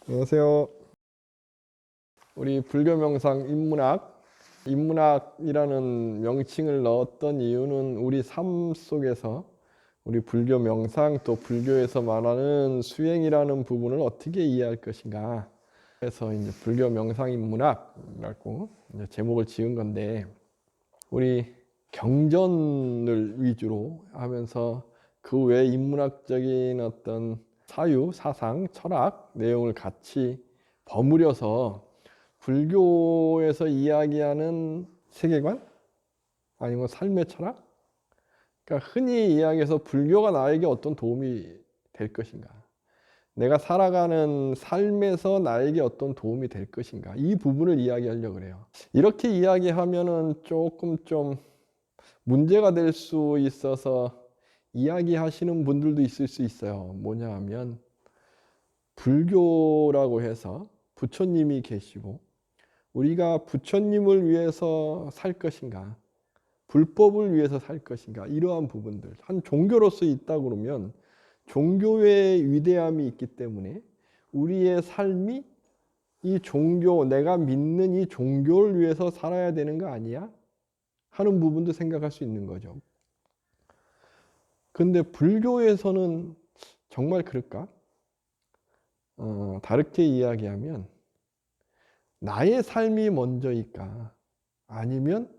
안녕하세요. 우리 불교 명상 인문학이라는 명칭을 넣었던 이유는 우리 삶 속에서 우리 불교 명상 또 불교에서 말하는 수행이라는 부분을 어떻게 이해할 것인가. 그래서 이제 불교 명상 인문학이라고 이제 제목을 지은 건데, 우리 경전을 위주로 하면서 그 외 인문학적인 어떤 사유, 사상, 철학 내용을 같이 버무려서 불교에서 이야기하는 세계관 아니면 삶의 철학, 그러니까 흔히 이야기해서 불교가 나에게 어떤 도움이 될 것인가, 내가 살아가는 삶에서 나에게 어떤 도움이 될 것인가, 이 부분을 이야기하려고 그래요. 이렇게 이야기하면은 조금 좀 문제가 될 수 있어서 이야기하시는 분들도 있을 수 있어요. 뭐냐 하면 불교라고 해서 부처님이 계시고 우리가 부처님을 위해서 살 것인가, 불법을 위해서 살 것인가, 이러한 부분들, 한 종교로서 있다 그러면 종교의 위대함이 있기 때문에 우리의 삶이 이 종교, 내가 믿는 이 종교를 위해서 살아야 되는 거 아니야? 하는 부분도 생각할 수 있는 거죠. 근데 불교에서는 정말 그럴까? 다르게 이야기하면 나의 삶이 먼저일까? 아니면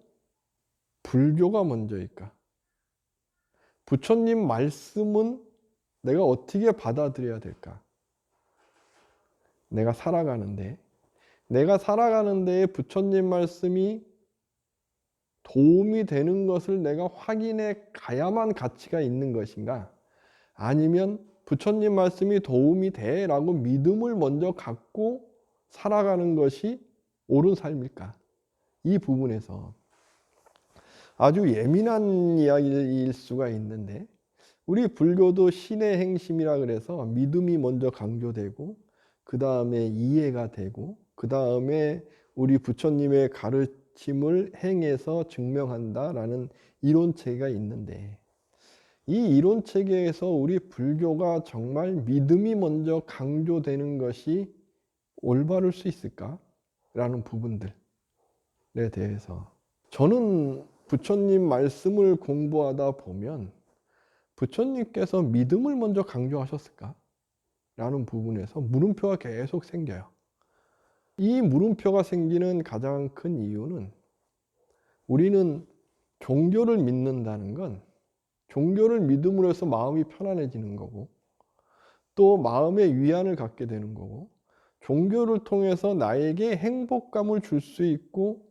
불교가 먼저일까? 부처님 말씀은 내가 어떻게 받아들여야 될까? 내가 살아가는데 부처님 말씀이 도움이 되는 것을 내가 확인해 가야만 가치가 있는 것인가? 아니면 부처님 말씀이 도움이 돼 라고 믿음을 먼저 갖고 살아가는 것이 옳은 삶일까? 이 부분에서 아주 예민한 이야기일 수가 있는데, 우리 불교도 신의 행심이라 그래서 믿음이 먼저 강조되고 그 다음에 이해가 되고 그 다음에 우리 부처님의 가르침을 행해서 증명한다라는 이론체계가 있는데, 이 이론체계에서 우리 불교가 정말 믿음이 먼저 강조되는 것이 올바를 수 있을까? 라는 부분들에 대해서 저는 부처님 말씀을 공부하다 보면 부처님께서 믿음을 먼저 강조하셨을까? 라는 부분에서 물음표가 계속 생겨요. 이 물음표가 생기는 가장 큰 이유는 우리는 종교를 믿는다는 건 종교를 믿음으로 해서 마음이 편안해지는 거고 또 마음의 위안을 갖게 되는 거고 종교를 통해서 나에게 행복감을 줄 수 있고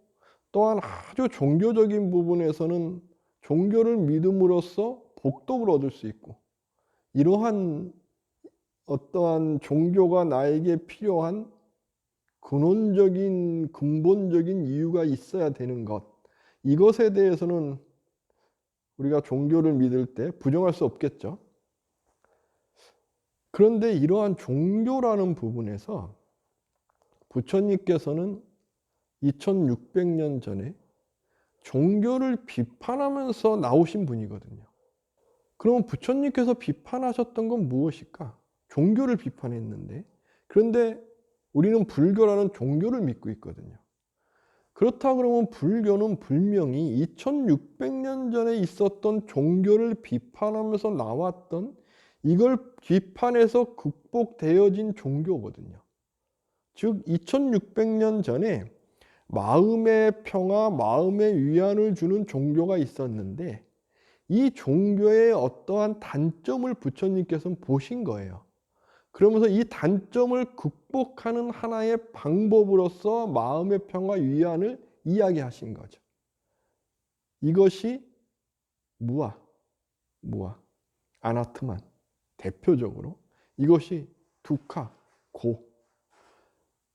또한 아주 종교적인 부분에서는 종교를 믿음으로써 복덕을 얻을 수 있고 이러한 어떠한 종교가 나에게 필요한 근본적인 이유가 있어야 되는 것, 이것에 대해서는 우리가 종교를 믿을 때 부정할 수 없겠죠. 그런데 이러한 종교라는 부분에서 부처님께서는 2600년 전에 종교를 비판하면서 나오신 분이거든요. 그럼 부처님께서 비판하셨던 건 무엇일까? 종교를 비판했는데, 그런데 우리는 불교라는 종교를 믿고 있거든요. 그렇다 그러면 불교는 분명히 2600년 전에 있었던 종교를 비판하면서 나왔던, 이걸 비판해서 극복되어진 종교거든요. 즉 2600년 전에 마음의 평화, 마음의 위안을 주는 종교가 있었는데 이 종교의 어떠한 단점을 부처님께서는 보신 거예요. 그러면서 이 단점을 극복하는 하나의 방법으로서 마음의 평화, 위안을 이야기하신 거죠. 이것이 무아, 아나트만, 대표적으로 이것이 두카, 고.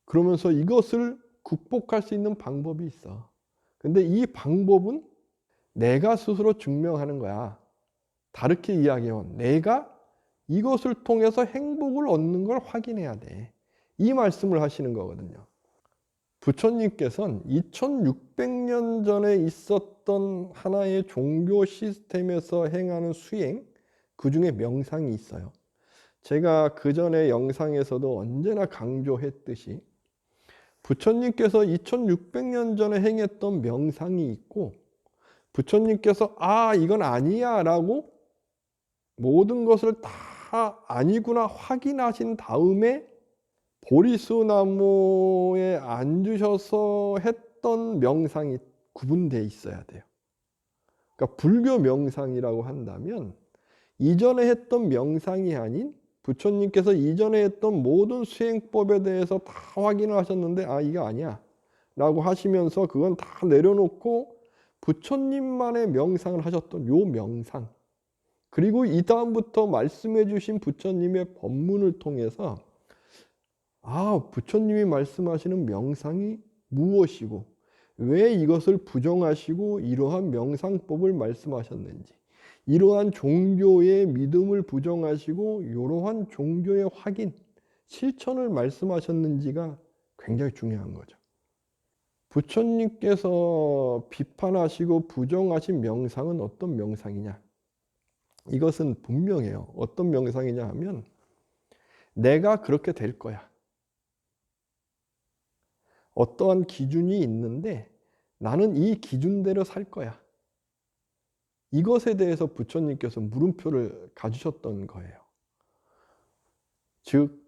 그러면서 이것을 극복할 수 있는 방법이 있어. 근데 이 방법은 내가 스스로 증명하는 거야. 다르게 이야기하면 내가 이것을 통해서 행복을 얻는 걸 확인해야 돼. 이 말씀을 하시는 거거든요. 부처님께서는 2600년 전에 있었던 하나의 종교 시스템에서 행하는 수행, 그 중에 명상이 있어요. 제가 그 전에 영상에서도 언제나 강조했듯이 부처님께서 2600년 전에 행했던 명상이 있고, 부처님께서 이건 아니야 라고 모든 것을 다 아니구나 확인하신 다음에 보리수 나무에 앉으셔서 했던 명상이 구분되어 있어야 돼요. 그러니까 불교 명상이라고 한다면 이전에 했던 명상이 아닌, 부처님께서 이전에 했던 모든 수행법에 대해서 다 확인을 하셨는데 이거 아니야 라고 하시면서 그건 다 내려놓고 부처님만의 명상을 하셨던 요 명상, 그리고 이 다음부터 말씀해 주신 부처님의 법문을 통해서 부처님이 말씀하시는 명상이 무엇이고 왜 이것을 부정하시고 이러한 명상법을 말씀하셨는지, 이러한 종교의 믿음을 부정하시고 이러한 종교의 확인, 실천을 말씀하셨는지가 굉장히 중요한 거죠. 부처님께서 비판하시고 부정하신 명상은 어떤 명상이냐? 이것은 분명해요. 어떤 명상이냐 하면 내가 그렇게 될 거야. 어떠한 기준이 있는데 나는 이 기준대로 살 거야. 이것에 대해서 부처님께서 물음표를 가주셨던 거예요. 즉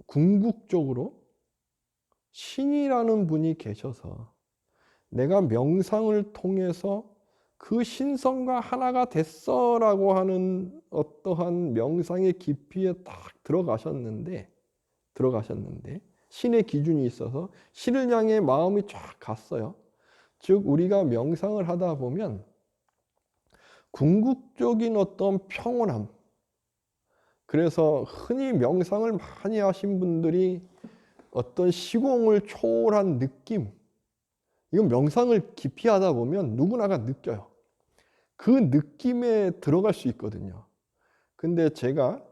궁극적으로 신이라는 분이 계셔서 내가 명상을 통해서 그 신성과 하나가 됐어 라고 하는 어떠한 명상의 깊이에 딱 들어가셨는데 신의 기준이 있어서 신을 향해 마음이 쫙 갔어요. 즉 우리가 명상을 하다 보면 궁극적인 어떤 평온함, 그래서 흔히 명상을 많이 하신 분들이 어떤 시공을 초월한 느낌, 이건 명상을 깊이 하다 보면 누구나가 느껴요. 그 느낌에 들어갈 수 있거든요. 근데 제가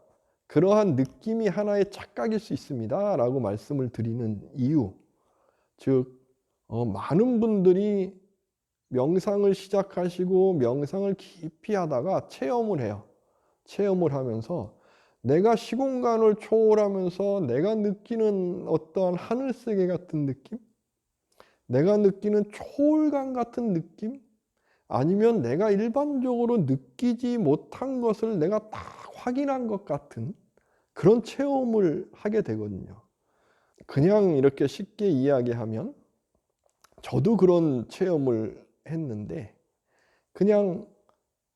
그러한 느낌이 하나의 착각일 수 있습니다 라고 말씀을 드리는 이유, 즉 많은 분들이 명상을 시작하시고 명상을 깊이 하다가 체험을 해요. 체험을 하면서 내가 시공간을 초월하면서 내가 느끼는 어떠한 하늘세계 같은 느낌, 내가 느끼는 초월감 같은 느낌, 아니면 내가 일반적으로 느끼지 못한 것을 내가 딱 확인한 것 같은 그런 체험을 하게 되거든요. 그냥 이렇게 쉽게 이야기하면 저도 그런 체험을 했는데, 그냥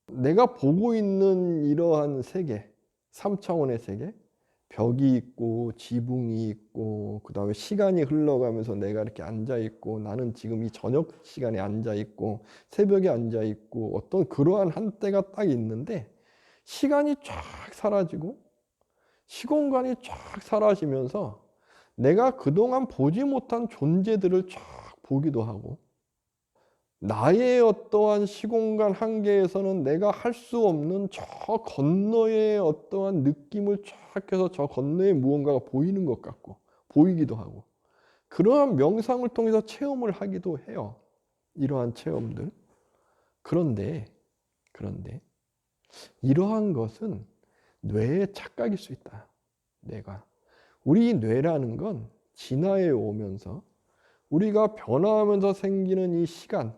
내가 보고 있는 이러한 세계, 3차원의 세계, 벽이 있고 지붕이 있고 그 다음에 시간이 흘러가면서 내가 이렇게 앉아 있고, 나는 지금 이 저녁 시간에 앉아 있고 새벽에 앉아 있고 어떤 그러한 한때가 딱 있는데, 시간이 쫙 사라지고 시공간이 쫙 사라지면서 내가 그동안 보지 못한 존재들을 쫙 보기도 하고, 나의 어떠한 시공간 한계에서는 내가 할 수 없는 저 건너의 어떠한 느낌을 쫙 해서 저 건너에 무언가가 보이는 것 같고 보이기도 하고, 그러한 명상을 통해서 체험을 하기도 해요. 이러한 체험들. 그런데 이러한 것은 뇌의 착각일 수 있다. 우리 뇌라는 건 진화해 오면서 우리가 변화하면서 생기는 이 시간,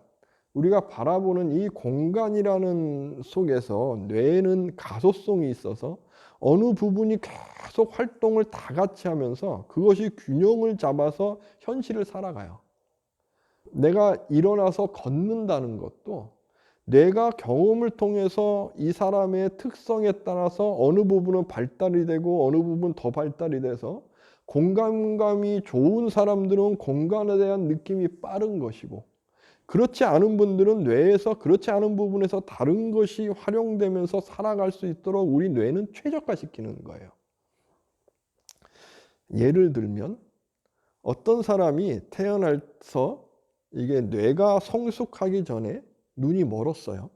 우리가 바라보는 이 공간이라는 속에서 뇌는 가소성이 있어서 어느 부분이 계속 활동을 다 같이 하면서 그것이 균형을 잡아서 현실을 살아가요. 내가 일어나서 걷는다는 것도 뇌가 경험을 통해서 이 사람의 특성에 따라서 어느 부분은 발달이 되고 어느 부분은 더 발달이 돼서, 공간감이 좋은 사람들은 공간에 대한 느낌이 빠른 것이고, 그렇지 않은 분들은 뇌에서 그렇지 않은 부분에서 다른 것이 활용되면서 살아갈 수 있도록 우리 뇌는 최적화시키는 거예요. 예를 들면 어떤 사람이 태어나서 이게 뇌가 성숙하기 전에 눈이 멀었어요.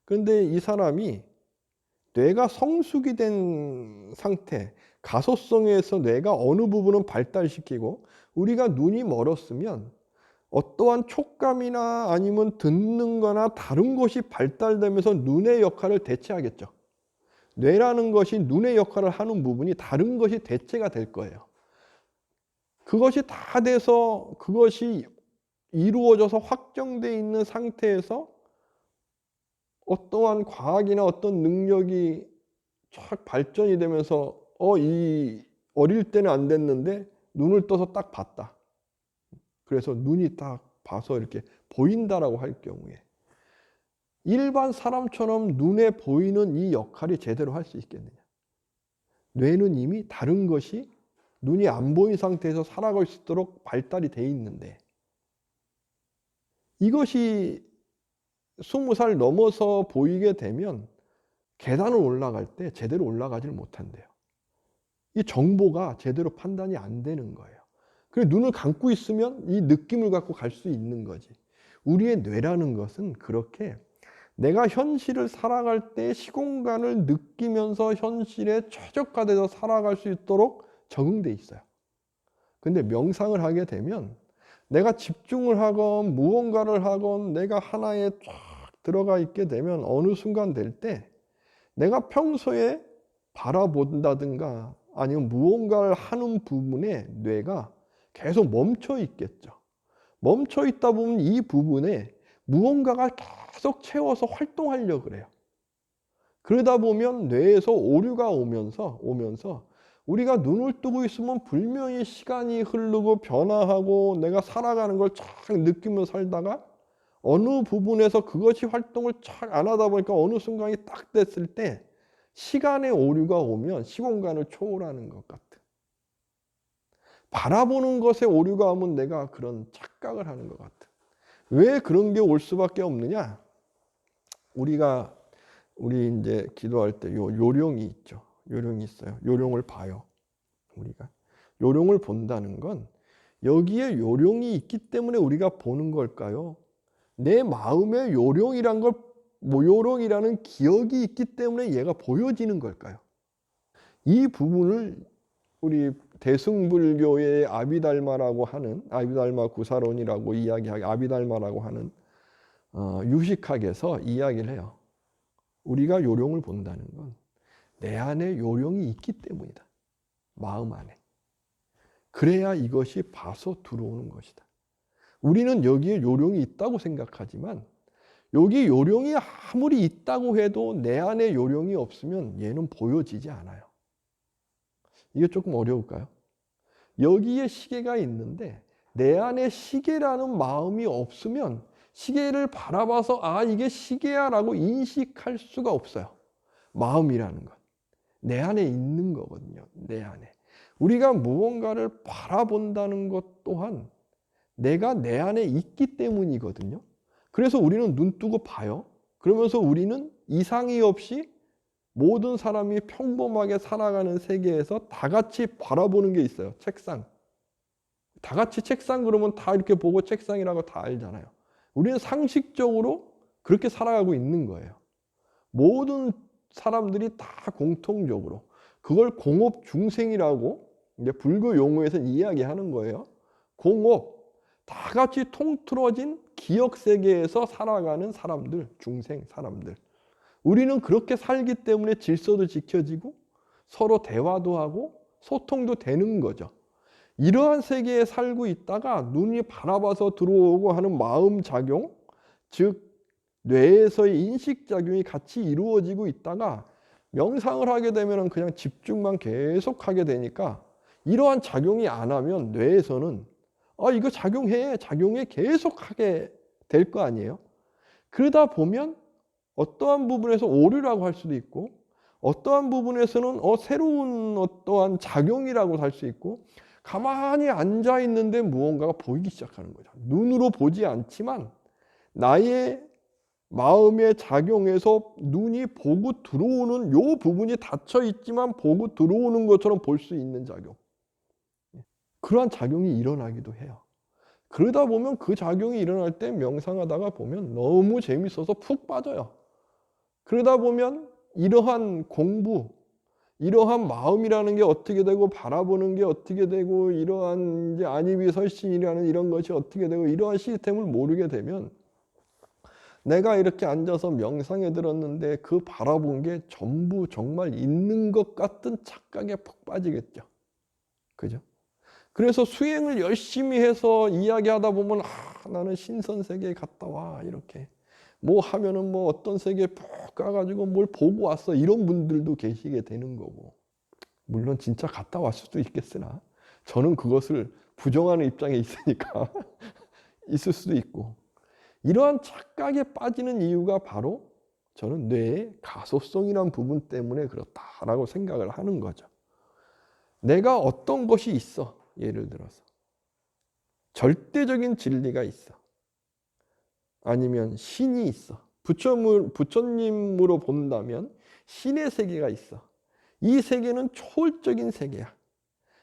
그런데 이 사람이 뇌가 성숙이 된 상태, 가소성에서 뇌가 어느 부분은 발달시키고, 우리가 눈이 멀었으면 어떠한 촉감이나 아니면 듣는 거나 다른 것이 발달되면서 눈의 역할을 대체하겠죠. 뇌라는 것이 눈의 역할을 하는 부분이 다른 것이 대체가 될 거예요. 그것이 다 돼서 그것이 이루어져서 확정되어 있는 상태에서 어떠한 과학이나 어떤 능력이 쫙 발전이 되면서 이 어릴 때는 안 됐는데 눈을 떠서 딱 봤다. 그래서 눈이 딱 봐서 이렇게 보인다라고 할 경우에 일반 사람처럼 눈에 보이는 이 역할이 제대로 할 수 있겠느냐. 뇌는 이미 다른 것이 눈이 안 보인 상태에서 살아갈 수 있도록 발달이 돼 있는데 이것이 20살 넘어서 보이게 되면 계단을 올라갈 때 제대로 올라가지를 못한대요. 이 정보가 제대로 판단이 안 되는 거예요. 그래서 눈을 감고 있으면 이 느낌을 갖고 갈 수 있는 거지. 우리의 뇌라는 것은 그렇게 내가 현실을 살아갈 때 시공간을 느끼면서 현실에 최적화돼서 살아갈 수 있도록 적응돼 있어요. 근데 명상을 하게 되면 내가 집중을 하건 무언가를 하건 내가 하나에 쫙 들어가 있게 되면 어느 순간 될 때 내가 평소에 바라본다든가 아니면 무언가를 하는 부분에 뇌가 계속 멈춰 있겠죠. 멈춰 있다 보면 이 부분에 무언가가 계속 채워서 활동하려고 그래요. 그러다 보면 뇌에서 오류가 오면서 우리가 눈을 뜨고 있으면 분명히 시간이 흐르고 변화하고 내가 살아가는 걸 쫙 느끼며 살다가 어느 부분에서 그것이 활동을 쫙 안 하다 보니까 어느 순간이 딱 됐을 때 시간의 오류가 오면 시공간을 초월하는 것 같아. 바라보는 것에 오류가 오면 내가 그런 착각을 하는 것 같아. 왜 그런 게 올 수밖에 없느냐? 우리 이제 기도할 때 요령이 있죠. 요령이 있어요. 요령을 봐요. 우리가 요령을 본다는 건 여기에 요령이 있기 때문에 우리가 보는 걸까요? 내 마음에 요령이란 걸 요령이라는 기억이 있기 때문에 얘가 보여지는 걸까요? 이 부분을 우리 대승불교의 아비달마라고 하는 아비달마 구사론이라고 이야기하기 아비달마라고 하는 유식학에서 이야기를 해요. 우리가 요령을 본다는 건 내 안에 요령이 있기 때문이다. 마음 안에. 그래야 이것이 봐서 들어오는 것이다. 우리는 여기에 요령이 있다고 생각하지만 여기 요령이 아무리 있다고 해도 내 안에 요령이 없으면 얘는 보여지지 않아요. 이게 조금 어려울까요? 여기에 시계가 있는데 내 안에 시계라는 마음이 없으면 시계를 바라봐서 이게 시계야 라고 인식할 수가 없어요. 마음이라는 것. 내 안에 있는 거거든요. 내 안에. 우리가 무언가를 바라본다는 것 또한 내가 내 안에 있기 때문이거든요. 그래서 우리는 눈 뜨고 봐요. 그러면서 우리는 이상이 없이 모든 사람이 평범하게 살아가는 세계에서 다 같이 바라보는 게 있어요. 책상. 다 같이 책상 그러면 다 이렇게 보고 책상이라고 다 알잖아요. 우리는 상식적으로 그렇게 살아가고 있는 거예요. 모든 사람들이 다 공통적으로 그걸 공업 중생이라고 이제 불교 용어에서는 이야기하는 거예요. 공업, 다 같이 통틀어진 기억 세계에서 살아가는 사람들, 중생 사람들. 우리는 그렇게 살기 때문에 질서도 지켜지고 서로 대화도 하고 소통도 되는 거죠. 이러한 세계에 살고 있다가 눈이 바라봐서 들어오고 하는 마음작용, 즉 뇌에서의 인식작용이 같이 이루어지고 있다가 명상을 하게 되면 그냥 집중만 계속 하게 되니까 이러한 작용이 안 하면 뇌에서는 이거 작용해 계속 하게 될 거 아니에요. 그러다 보면 어떠한 부분에서 오류라고 할 수도 있고 어떠한 부분에서는 새로운 어떠한 작용이라고 할 수 있고 가만히 앉아 있는데 무언가가 보이기 시작하는 거죠. 눈으로 보지 않지만 나의 마음의 작용에서 눈이 보고 들어오는 요 부분이 닫혀 있지만 보고 들어오는 것처럼 볼 수 있는 작용. 그러한 작용이 일어나기도 해요. 그러다 보면 그 작용이 일어날 때 명상하다가 보면 너무 재밌어서 푹 빠져요. 그러다 보면 이러한 공부, 이러한 마음이라는 게 어떻게 되고 바라보는 게 어떻게 되고 이러한 이제 안이비설신이라는 이런 것이 어떻게 되고 이러한 시스템을 모르게 되면 내가 이렇게 앉아서 명상에 들었는데 그 바라본 게 전부 정말 있는 것 같은 착각에 푹 빠지겠죠. 그죠? 그래서 수행을 열심히 해서 이야기하다 보면 나는 신선세계에 갔다 와 이렇게 뭐 하면은 뭐 어떤 세계에 푹 가가지고 뭘 보고 왔어 이런 분들도 계시게 되는 거고, 물론 진짜 갔다 왔을 수도 있겠으나 저는 그것을 부정하는 입장에 있으니까 있을 수도 있고, 이러한 착각에 빠지는 이유가 바로 저는 뇌의 가소성이란 부분 때문에 그렇다라고 생각을 하는 거죠. 내가 어떤 것이 있어. 예를 들어서 절대적인 진리가 있어. 아니면 신이 있어. 부처님으로 본다면 신의 세계가 있어. 이 세계는 초월적인 세계야.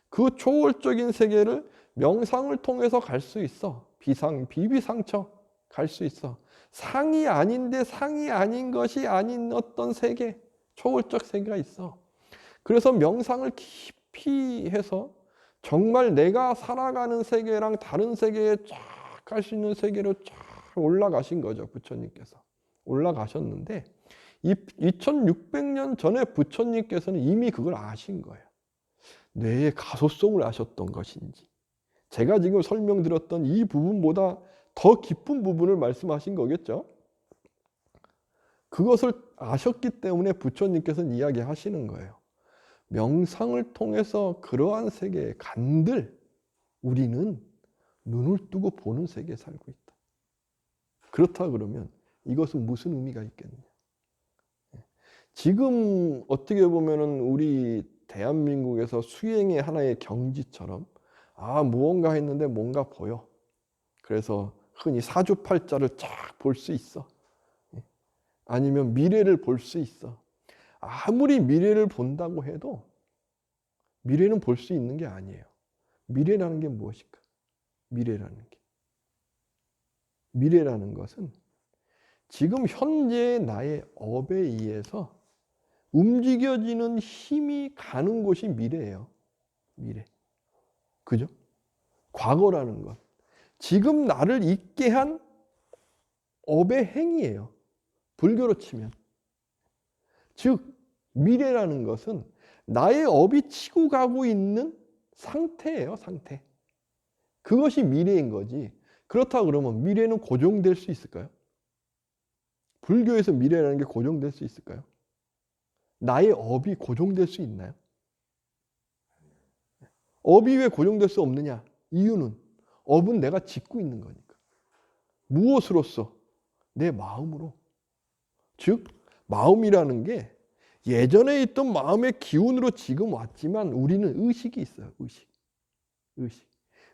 그 초월적인 세계를 명상을 통해서 갈 수 있어. 비비상처 갈 수 있어. 상이 아닌데 상이 아닌 것이 아닌 어떤 세계, 초월적 세계가 있어. 그래서 명상을 깊이 해서 정말 내가 살아가는 세계랑 다른 세계에 쫙 갈 수 있는 세계로 쫙 올라가신 거죠. 부처님께서 올라가셨는데 2600년 전에 부처님께서는 이미 그걸 아신 거예요. 뇌의 가소성을 아셨던 것인지, 제가 지금 설명드렸던 이 부분보다 더 깊은 부분을 말씀하신 거겠죠. 그것을 아셨기 때문에 부처님께서는 이야기하시는 거예요. 명상을 통해서 그러한 세계에 간들 우리는 눈을 뜨고 보는 세계에 살고 있다. 그렇다 그러면 이것은 무슨 의미가 있겠느냐. 지금 어떻게 보면은 우리 대한민국에서 수행의 하나의 경지처럼 무언가 했는데 뭔가 보여. 그래서 흔히 사주팔자를 쫙 볼 수 있어. 아니면 미래를 볼 수 있어. 아무리 미래를 본다고 해도 미래는 볼 수 있는 게 아니에요. 미래라는 게 무엇일까? 미래라는 것은 지금 현재의 나의 업에 의해서 움직여지는 힘이 가는 곳이 미래예요. 미래. 그죠? 과거라는 것. 지금 나를 있게 한 업의 행위예요. 불교로 치면. 즉 미래라는 것은 나의 업이 치고 가고 있는 상태예요. 상태. 그것이 미래인 거지. 그렇다 그러면 미래는 고정될 수 있을까요? 불교에서 미래라는 게 고정될 수 있을까요? 나의 업이 고정될 수 있나요? 업이 왜 고정될 수 없느냐? 이유는 업은 내가 짓고 있는 거니까. 무엇으로써? 내 마음으로. 즉 마음이라는 게 예전에 있던 마음의 기운으로 지금 왔지만 우리는 의식이 있어요.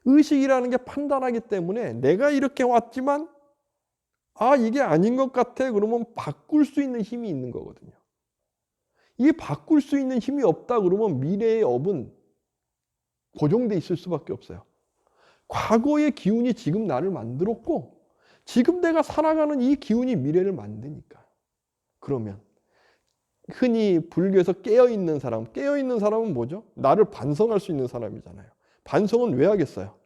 의식이라는 게 판단하기 때문에 내가 이렇게 왔지만 이게 아닌 것 같아. 그러면 바꿀 수 있는 힘이 있는 거거든요. 이 바꿀 수 있는 힘이 없다 그러면 미래의 업은 고정돼 있을 수밖에 없어요. 과거의 기운이 지금 나를 만들었고 지금 내가 살아가는 이 기운이 미래를 만드니까. 그러면 흔히 불교에서 깨어있는 사람은 뭐죠? 나를 반성할 수 있는 사람이잖아요. 반성은 왜 하겠어요?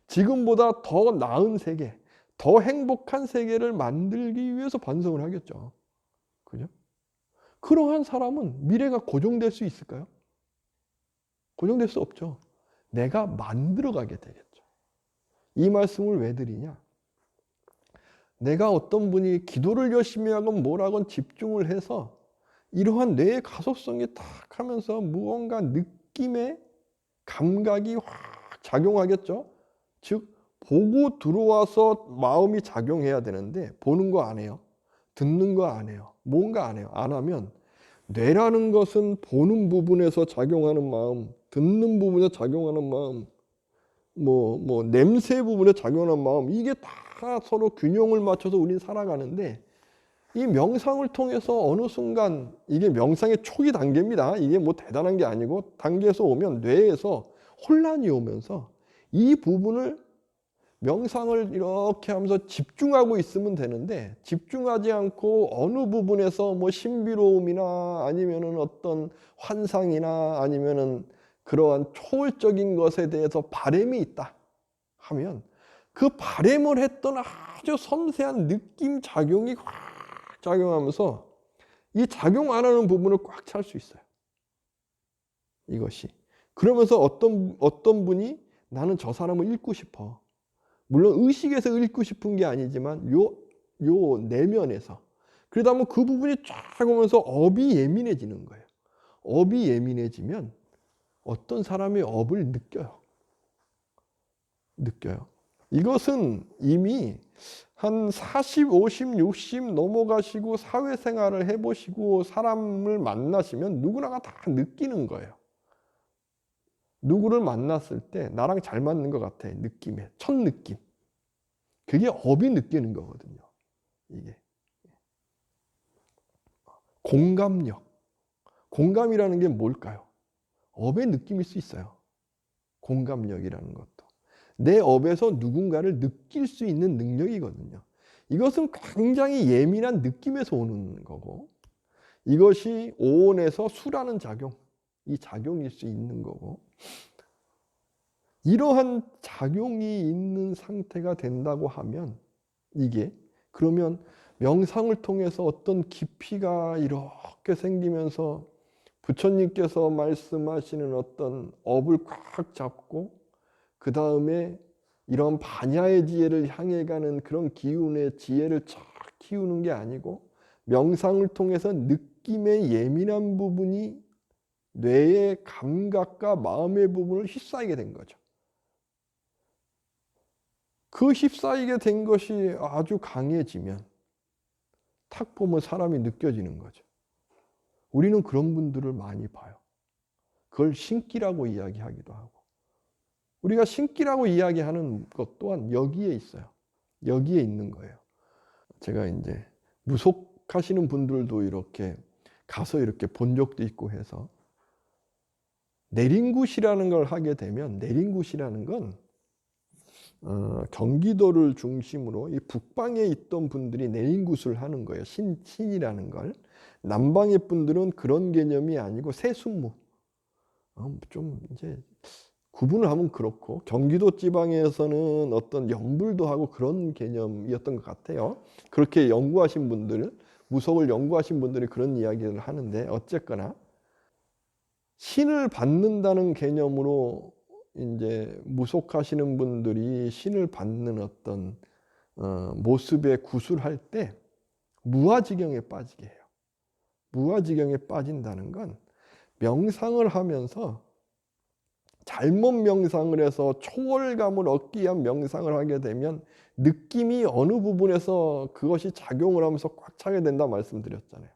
지금보다 더 나은 세계, 더 행복한 세계를 만들기 위해서 반성을 하겠죠. 그죠? 그러한 사람은 미래가 고정될 수 있을까요? 고정될 수 없죠. 내가 만들어가게 되겠죠. 이 말씀을 왜 드리냐? 내가 어떤 분이 기도를 열심히 하건 뭘 하건 집중을 해서 이러한 뇌의 가소성이 탁 하면서 무언가 느낌의 감각이 확 작용하겠죠. 즉 보고 들어와서 마음이 작용해야 되는데 보는 거 안 해요. 듣는 거 안 해요. 뭔가 안 해요. 안 하면 뇌라는 것은 보는 부분에서 작용하는 마음, 듣는 부분에 작용하는 마음, 냄새 부분에 작용하는 마음, 이게 다 서로 균형을 맞춰서 우리는 살아가는데 이 명상을 통해서 어느 순간 이게 명상의 초기 단계입니다. 이게 뭐 대단한 게 아니고 단계에서 오면 뇌에서 혼란이 오면서 이 부분을 명상을 이렇게 하면서 집중하고 있으면 되는데 집중하지 않고 어느 부분에서 뭐 신비로움이나 아니면은 어떤 환상이나 아니면은 그러한 초월적인 것에 대해서 바램이 있다 하면 그 바램을 했던 아주 섬세한 느낌 작용이 확 작용하면서 이 작용 안 하는 부분을 꽉 찰 수 있어요. 이것이. 그러면서 어떤 분이 나는 저 사람을 읽고 싶어. 물론 의식에서 읽고 싶은 게 아니지만 요 내면에서. 그러다 보면 그 부분이 쫙 오면서 업이 예민해지는 거예요. 업이 예민해지면 어떤 사람이 업을 느껴요. 이것은 이미 한 40, 50, 60 넘어가시고 사회생활을 해보시고 사람을 만나시면 누구나가 다 느끼는 거예요. 누구를 만났을 때 나랑 잘 맞는 것 같아. 느낌에. 첫 느낌. 그게 업이 느끼는 거거든요. 이게. 공감력. 공감이라는 게 뭘까요? 업의 느낌일 수 있어요. 공감력이라는 것도. 내 업에서 누군가를 느낄 수 있는 능력이거든요. 이것은 굉장히 예민한 느낌에서 오는 거고, 이것이 오온에서 수라는 작용, 이 작용일 수 있는 거고, 이러한 작용이 있는 상태가 된다고 하면 이게 그러면 명상을 통해서 어떤 깊이가 이렇게 생기면서 부처님께서 말씀하시는 어떤 업을 꽉 잡고 그 다음에 이런 반야의 지혜를 향해 가는 그런 기운의 지혜를 쫙 키우는 게 아니고 명상을 통해서 느낌의 예민한 부분이 뇌의 감각과 마음의 부분을 휩싸이게 된 거죠. 그 휩싸이게 된 것이 아주 강해지면 탁 보면 사람이 느껴지는 거죠. 우리는 그런 분들을 많이 봐요. 그걸 신기라고 이야기하기도 하고. 우리가 신기라고 이야기하는 것 또한 여기에 있어요. 여기에 있는 거예요. 제가 이제 무속하시는 분들도 이렇게 가서 이렇게 본 적도 있고 해서 내린굿이라는 걸 하게 되면 내린굿이라는 건 경기도를 중심으로 이 북방에 있던 분들이 내린굿을 하는 거예요. 신이라는 걸. 남방의 분들은 그런 개념이 아니고 세순무. 좀 이제 구분을 하면 그렇고 경기도 지방에서는 어떤 연불도 하고 그런 개념이었던 것 같아요. 그렇게 연구하신 분들, 무속을 연구하신 분들이 그런 이야기를 하는데 어쨌거나 신을 받는다는 개념으로 이제 무속하시는 분들이 신을 받는 어떤 모습에 구술할 때 무아지경에 빠지게 해요. 무아지경에 빠진다는 건 명상을 하면서 잘못 명상을 해서 초월감을 얻기 위한 명상을 하게 되면 느낌이 어느 부분에서 그것이 작용을 하면서 꽉 차게 된다 말씀드렸잖아요.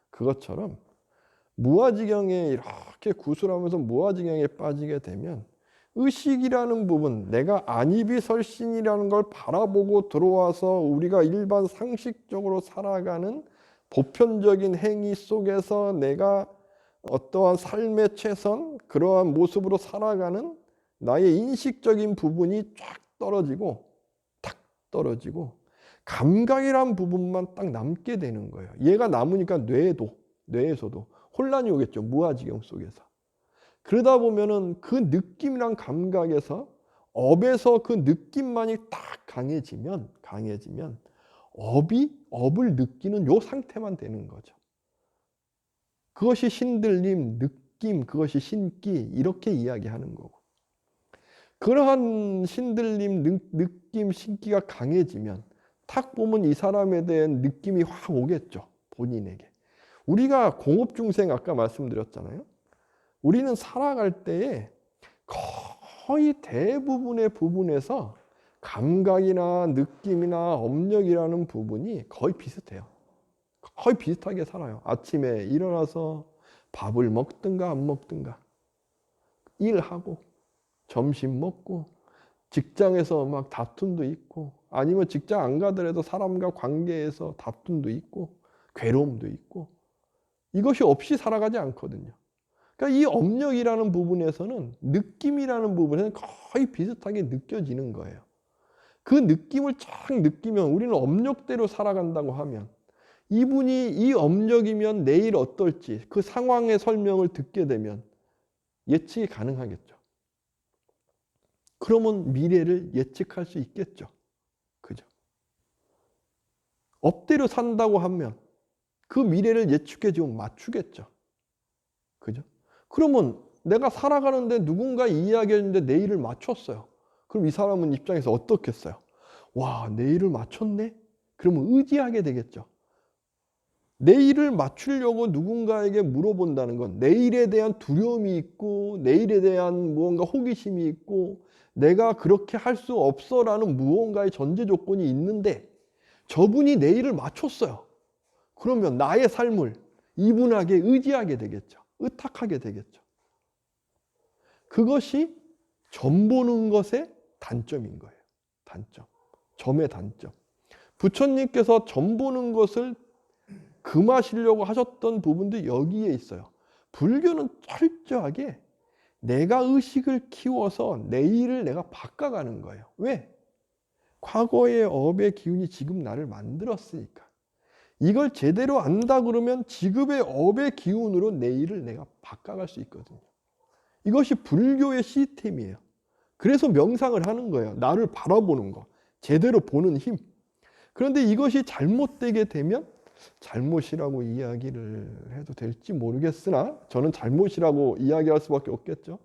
그것처럼 무아지경에 이렇게 구술하면서 무아지경에 빠지게 되면 의식이라는 부분, 내가 안이비설신이라는 걸 바라보고 들어와서 우리가 일반 상식적으로 살아가는 보편적인 행위 속에서 내가 어떠한 삶의 최선, 그러한 모습으로 살아가는 나의 인식적인 부분이 쫙 떨어지고 탁 떨어지고 감각이란 부분만 딱 남게 되는 거예요. 얘가 남으니까 뇌에서도 혼란이 오겠죠. 무아지경 속에서. 그러다 보면은 그 느낌이란 감각에서 업에서 그 느낌만이 딱 강해지면 업을 느끼는 요 상태만 되는 거죠. 그것이 신들림, 느낌, 그것이 신기 이렇게 이야기하는 거고. 그러한 신들림, 느낌, 신기가 강해지면 탁 보면 이 사람에 대한 느낌이 확 오겠죠. 본인에게. 우리가 공업중생 아까 말씀드렸잖아요. 우리는 살아갈 때에 거의 대부분의 부분에서 감각이나 느낌이나 업력이라는 부분이 거의 비슷해요. 거의 비슷하게 살아요. 아침에 일어나서 밥을 먹든가 안 먹든가 일하고 점심 먹고 직장에서 막 다툼도 있고 아니면 직장 안 가더라도 사람과 관계에서 다툼도 있고 괴로움도 있고 이것이 없이 살아가지 않거든요. 그러니까 이 업력이라는 부분에서는 느낌이라는 부분에서는 거의 비슷하게 느껴지는 거예요. 그 느낌을 쫙 느끼면 우리는 업력대로 살아간다고 하면 이분이 이 업력이면 내일 어떨지 그 상황의 설명을 듣게 되면 예측이 가능하겠죠. 그러면 미래를 예측할 수 있겠죠. 그죠? 엎드려 산다고 하면 그 미래를 예측해 주면 맞추겠죠. 그죠? 그러면 내가 살아가는데 누군가 이야기했는데 내일을 맞췄어요. 그럼 이 사람은 입장에서 어떻겠어요? 와, 내일을 맞췄네? 그러면 의지하게 되겠죠. 내일을 맞추려고 누군가에게 물어본다는 건 내일에 대한 두려움이 있고 내일에 대한 무언가 호기심이 있고 내가 그렇게 할 수 없어라는 무언가의 전제 조건이 있는데 저분이 내일을 맞췄어요. 그러면 나의 삶을 이분에게 의지하게 되겠죠. 의탁하게 되겠죠. 그것이 점 보는 것의 단점인 거예요. 단점. 점의 단점. 부처님께서 점 보는 것을 금하시려고 하셨던 부분도 여기에 있어요. 불교는 철저하게 내가 의식을 키워서 내일을 내가 바꿔가는 거예요. 왜? 과거의 업의 기운이 지금 나를 만들었으니까. 이걸 제대로 안다 그러면 지금의 업의 기운으로 내일을 내가 바꿔갈 수 있거든요. 이것이 불교의 시스템이에요. 그래서 명상을 하는 거예요. 나를 바라보는 거. 제대로 보는 힘. 그런데 이것이 잘못되게 되면 잘못이라고 이야기를 해도 될지 모르겠으나 저는 잘못이라고 이야기할 수밖에 없겠죠.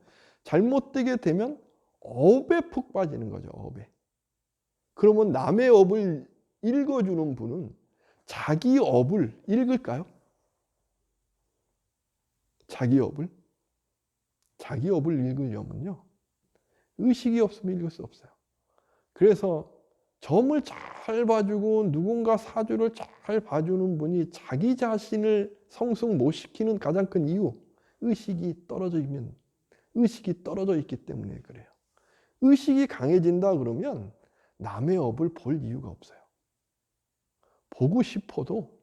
잘못되게 되면 업에 푹 빠지는 거죠. 업에. 그러면 남의 업을 읽어주는 분은 자기 업을 읽을까요? 자기 업을? 자기 업을 읽으려면요. 의식이 없으면 읽을 수 없어요. 그래서 점을 잘 봐주고 누군가 사주를 잘 봐주는 분이 자기 자신을 성숙 못 시키는 가장 큰 이유, 의식이 떨어져 있기 때문에 그래요. 의식이 강해진다 그러면 남의 업을 볼 이유가 없어요. 보고 싶어도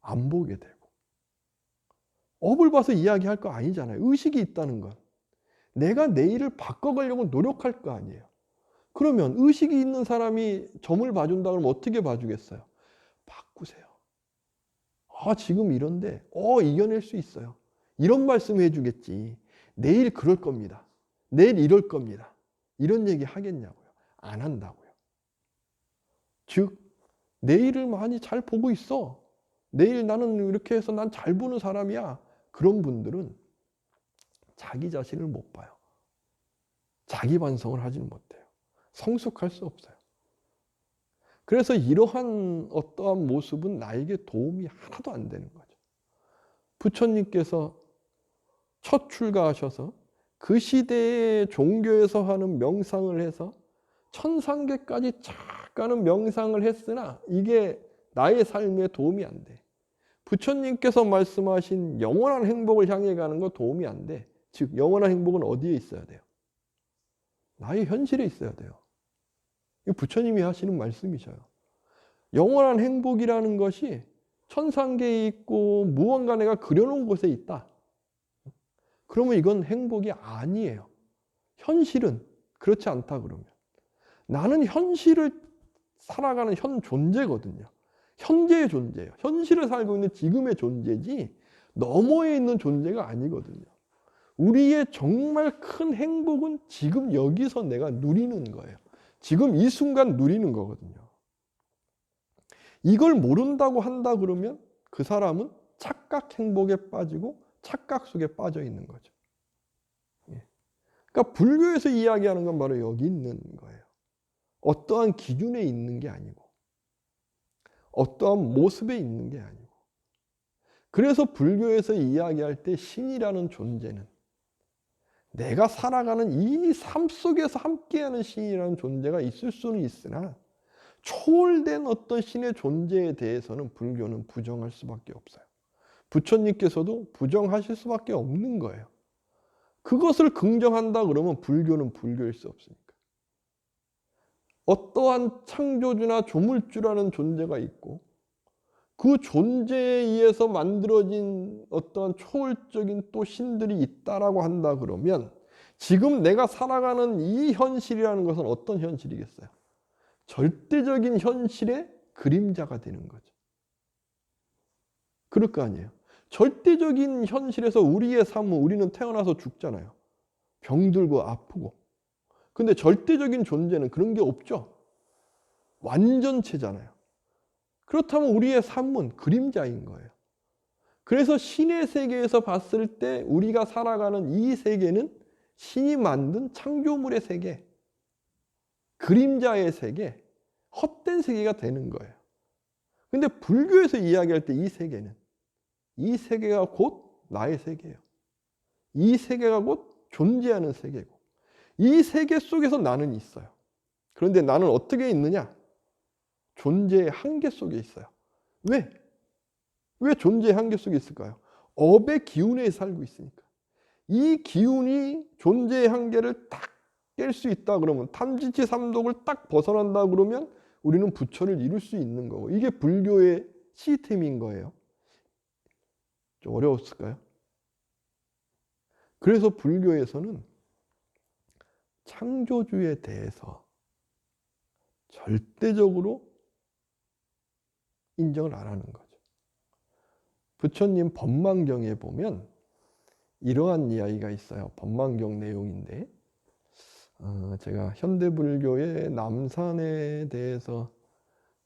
안 보게 되고. 업을 봐서 이야기할 거 아니잖아요. 의식이 있다는 건. 내가 내일을 바꿔가려고 노력할 거 아니에요. 그러면 의식이 있는 사람이 점을 봐준다 그러면 어떻게 봐주겠어요? 바꾸세요. 지금 이런데 이겨낼 수 있어요. 이런 말씀 해주겠지. 내일 그럴 겁니다. 내일 이럴 겁니다. 이런 얘기 하겠냐고요. 안 한다고요. 즉 내일을 많이 잘 보고 있어. 내일 나는 이렇게 해서 난 잘 보는 사람이야. 그런 분들은 자기 자신을 못 봐요. 자기 반성을 하지는 못해요. 성숙할 수 없어요. 그래서 이러한 어떠한 모습은 나에게 도움이 하나도 안 되는 거죠. 부처님께서 첫 출가하셔서 그 시대의 종교에서 하는 명상을 해서 천상계까지 착 가는 명상을 했으나 이게 나의 삶에 도움이 안 돼. 부처님께서 말씀하신 영원한 행복을 향해 가는 거 도움이 안 돼. 즉 영원한 행복은 어디에 있어야 돼요? 나의 현실에 있어야 돼요. 이 부처님이 하시는 말씀이셔요. 영원한 행복이라는 것이 천상계에 있고 무언가 내가 그려놓은 곳에 있다. 그러면 이건 행복이 아니에요. 현실은 그렇지 않다 그러면. 나는 현실을 살아가는 현 존재거든요. 현재의 존재예요. 현실을 살고 있는 지금의 존재지 너머에 있는 존재가 아니거든요. 우리의 정말 큰 행복은 지금 여기서 내가 누리는 거예요. 지금 이 순간 누리는 거거든요. 이걸 모른다고 한다 그러면 그 사람은 착각 행복에 빠지고 착각 속에 빠져 있는 거죠. 그러니까 불교에서 이야기하는 건 바로 여기 있는 거예요. 어떠한 기준에 있는 게 아니고 어떠한 모습에 있는 게 아니고. 그래서 불교에서 이야기할 때 신이라는 존재는 내가 살아가는 이 삶 속에서 함께하는 신이라는 존재가 있을 수는 있으나 초월된 어떤 신의 존재에 대해서는 불교는 부정할 수밖에 없어요. 부처님께서도 부정하실 수밖에 없는 거예요. 그것을 긍정한다 그러면 불교는 불교일 수 없으니까. 어떠한 창조주나 조물주라는 존재가 있고 그 존재에 의해서 만들어진 어떠한 초월적인 또 신들이 있다라고 한다 그러면 지금 내가 살아가는 이 현실이라는 것은 어떤 현실이겠어요? 절대적인 현실의 그림자가 되는 거죠. 그럴 거 아니에요. 절대적인 현실에서 우리의 삶은 우리는 태어나서 죽잖아요. 병들고 아프고. 근데 절대적인 존재는 그런 게 없죠. 완전체잖아요. 그렇다면 우리의 삶은 그림자인 거예요. 그래서 신의 세계에서 봤을 때 우리가 살아가는 이 세계는 신이 만든 창조물의 세계, 그림자의 세계, 헛된 세계가 되는 거예요. 근데 불교에서 이야기할 때 이 세계가 곧 나의 세계예요. 이 세계가 곧 존재하는 세계고, 이 세계 속에서 나는 있어요. 그런데 나는 어떻게 있느냐? 존재의 한계 속에 있어요. 왜? 왜 존재의 한계 속에 있을까요? 업의 기운에 살고 있으니까. 이 기운이 존재의 한계를 딱 깰 수 있다 그러면, 탐진치 삼독을 딱 벗어난다 그러면 우리는 부처를 이룰 수 있는 거고, 이게 불교의 시스템인 거예요. 좀 어려웠을까요? 그래서 불교에서는 창조주에 대해서 절대적으로 인정을 안 하는 거죠. 부처님 법망경에 보면 이러한 이야기가 있어요. 법망경 내용인데, 제가 현대불교의 남산에 대해서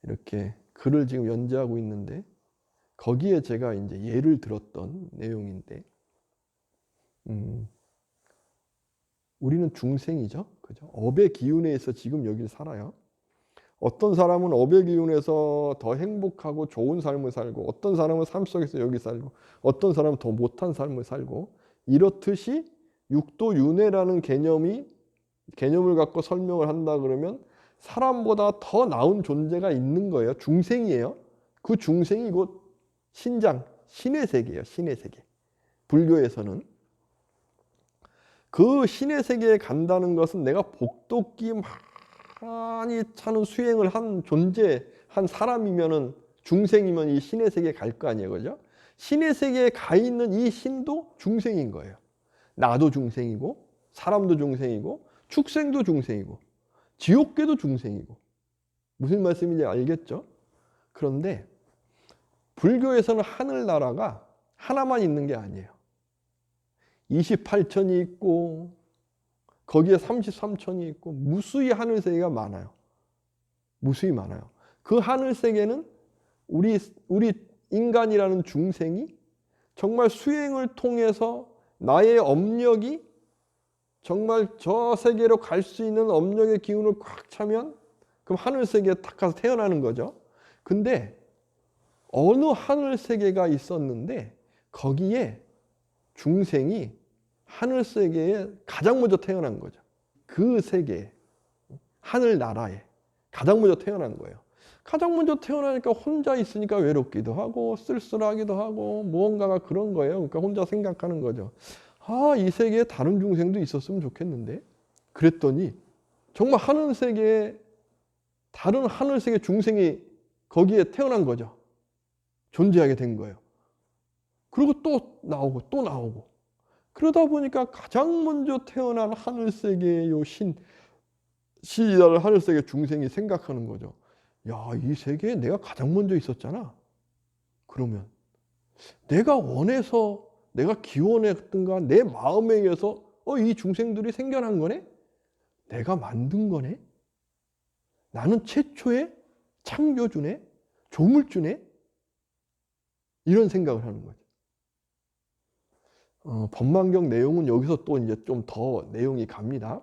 이렇게 글을 지금 연재하고 있는데, 거기에 제가 이제 예를 들었던 내용인데, 우리는 중생이죠. 그죠? 업의 기운에서 지금 여기를 살아요. 어떤 사람은 업의 기운에서 더 행복하고 좋은 삶을 살고, 어떤 사람은 삶 속에서 여기 살고, 어떤 사람은 더 못한 삶을 살고, 이렇듯이 육도윤회라는 개념을 갖고 설명을 한다 그러면 사람보다 더 나은 존재가 있는 거예요. 중생이에요. 그 중생이 곧 신장, 신의 세계예요. 신의 세계. 불교에서는 그 신의 세계에 간다는 것은 내가 복도끼 많이 차는 수행을 한 존재, 한 사람이면은, 중생이면 이 신의 세계에 갈 거 아니에요. 그죠? 신의 세계에 가 있는 이 신도 중생인 거예요. 나도 중생이고, 사람도 중생이고, 축생도 중생이고, 지옥계도 중생이고. 무슨 말씀인지 알겠죠? 그런데 불교에서는 하늘나라가 하나만 있는 게 아니에요. 28천이 있고, 거기에 33천이 있고, 무수히 하늘세계가 많아요. 무수히 많아요. 그 하늘세계는 우리 인간이라는 중생이 정말 수행을 통해서 나의 업력이 정말 저 세계로 갈 수 있는 업력의 기운을 꽉 차면 그럼 하늘세계에 딱 가서 태어나는 거죠. 근데 어느 하늘세계가 있었는데 거기에 중생이 하늘세계에 가장 먼저 태어난 거죠. 그 세계에, 하늘나라에 가장 먼저 태어난 거예요. 가장 먼저 태어나니까 혼자 있으니까 외롭기도 하고 쓸쓸하기도 하고 무언가가 그런 거예요. 그러니까 혼자 생각하는 거죠. 아, 이 세계에 다른 중생도 있었으면 좋겠는데. 그랬더니 정말 하늘세계에 다른 하늘세계 중생이 거기에 태어난 거죠. 존재하게 된 거예요. 그리고 또 나오고 또 나오고. 그러다 보니까 가장 먼저 태어난 하늘세계의 요 시이라는 하늘세계 중생이 생각하는 거죠. 야, 이 세계에 내가 가장 먼저 있었잖아. 그러면 내가 원해서, 내가 기원했던가 내 마음에 의해서 이 중생들이 생겨난 거네? 내가 만든 거네? 나는 최초의 창조주네? 조물주네? 이런 생각을 하는 거죠. 법망경 내용은 여기서 또 이제 좀 더 내용이 갑니다.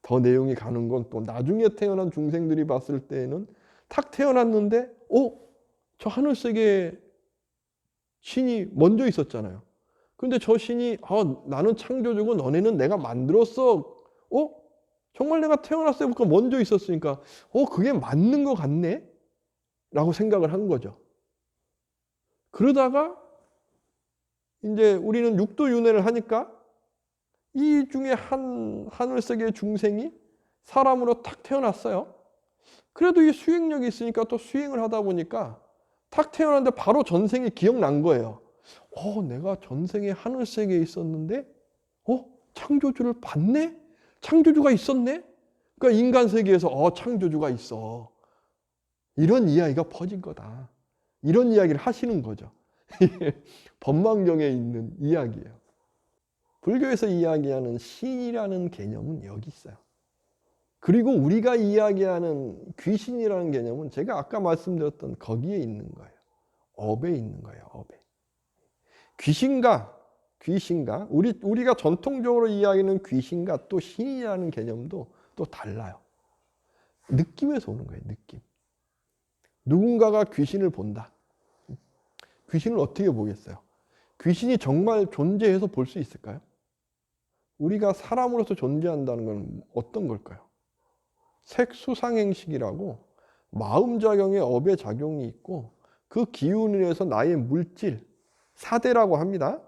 더 내용이 가는 건 또 나중에 태어난 중생들이 봤을 때에는 탁 태어났는데 저 하늘세계에 신이 먼저 있었잖아요. 근데 저 신이 나는 창조주고 너네는 내가 만들었어. 정말 내가 태어났을 때부터 먼저 있었으니까 그게 맞는 것 같네? 라고 생각을 한 거죠. 그러다가 이제 우리는 육도윤회를 하니까 이 중에 한 하늘세계 중생이 사람으로 탁 태어났어요. 그래도 이 수행력이 있으니까 또 수행을 하다 보니까 탁 태어났는데 바로 전생이 기억난 거예요. 내가 전생에 하늘세계에 있었는데 창조주를 봤네? 창조주가 있었네? 그러니까 인간 세계에서 창조주가 있어. 이런 이야기가 퍼진 거다. 이런 이야기를 하시는 거죠. 법망경에 있는 이야기예요. 불교에서 이야기하는 신이라는 개념은 여기 있어요. 그리고 우리가 이야기하는 귀신이라는 개념은 제가 아까 말씀드렸던 거기에 있는 거예요. 업에 있는 거예요. 업에. 귀신과 우리가 전통적으로 이야기하는 귀신과 또 신이라는 개념도 또 달라요. 느낌에서 오는 거예요. 느낌. 누군가가 귀신을 본다. 귀신을 어떻게 보겠어요? 귀신이 정말 존재해서 볼 수 있을까요? 우리가 사람으로서 존재한다는 건 어떤 걸까요? 색수상행식이라고 마음작용에 업의 작용이 있고 그 기운을 해서 나의 물질, 사대라고 합니다.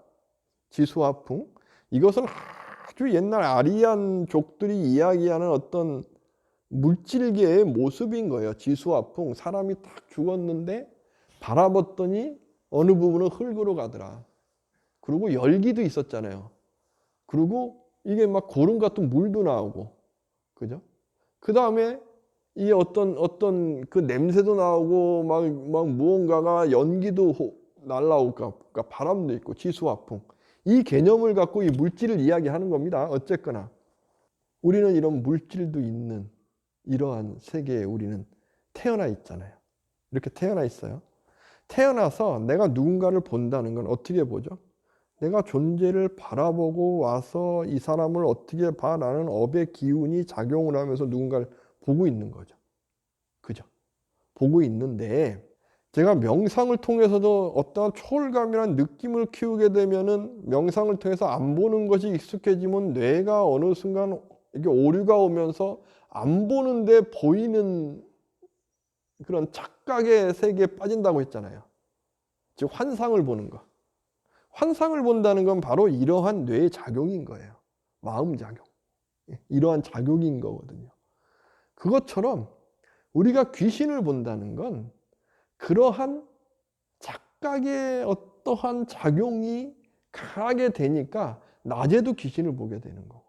지수화풍. 이것은 아주 옛날 아리안족들이 이야기하는 어떤 물질계의 모습인 거예요. 지수화풍. 사람이 딱 죽었는데 바라봤더니 어느 부분은 흙으로 가더라. 그리고 열기도 있었잖아요. 그리고 이게 막 고름 같은 물도 나오고, 그죠? 그 다음에 이 어떤 그 냄새도 나오고 막 무언가가 연기도 날라오고, 그러니까 바람도 있고 지수화풍. 이 개념을 갖고 이 물질을 이야기하는 겁니다. 어쨌거나 우리는 이런 물질도 있는 이러한 세계에 우리는 태어나 있잖아요. 이렇게 태어나 있어요. 태어나서 내가 누군가를 본다는 건 어떻게 보죠? 내가 존재를 바라보고 와서 이 사람을 어떻게 봐? 라는 업의 기운이 작용을 하면서 누군가를 보고 있는 거죠. 그죠? 보고 있는데 제가 명상을 통해서도 어떠한 초월감이란 느낌을 키우게 되면은 명상을 통해서 안 보는 것이 익숙해지면 뇌가 어느 순간 이게 오류가 오면서 안 보는데 보이는 그런 착각의 세계에 빠진다고 했잖아요. 즉 환상을 보는 거. 환상을 본다는 건 바로 이러한 뇌의 작용인 거예요. 마음작용. 이러한 작용인 거거든요. 그것처럼 우리가 귀신을 본다는 건 그러한 착각의 어떠한 작용이 강하게 되니까 낮에도 귀신을 보게 되는 거고.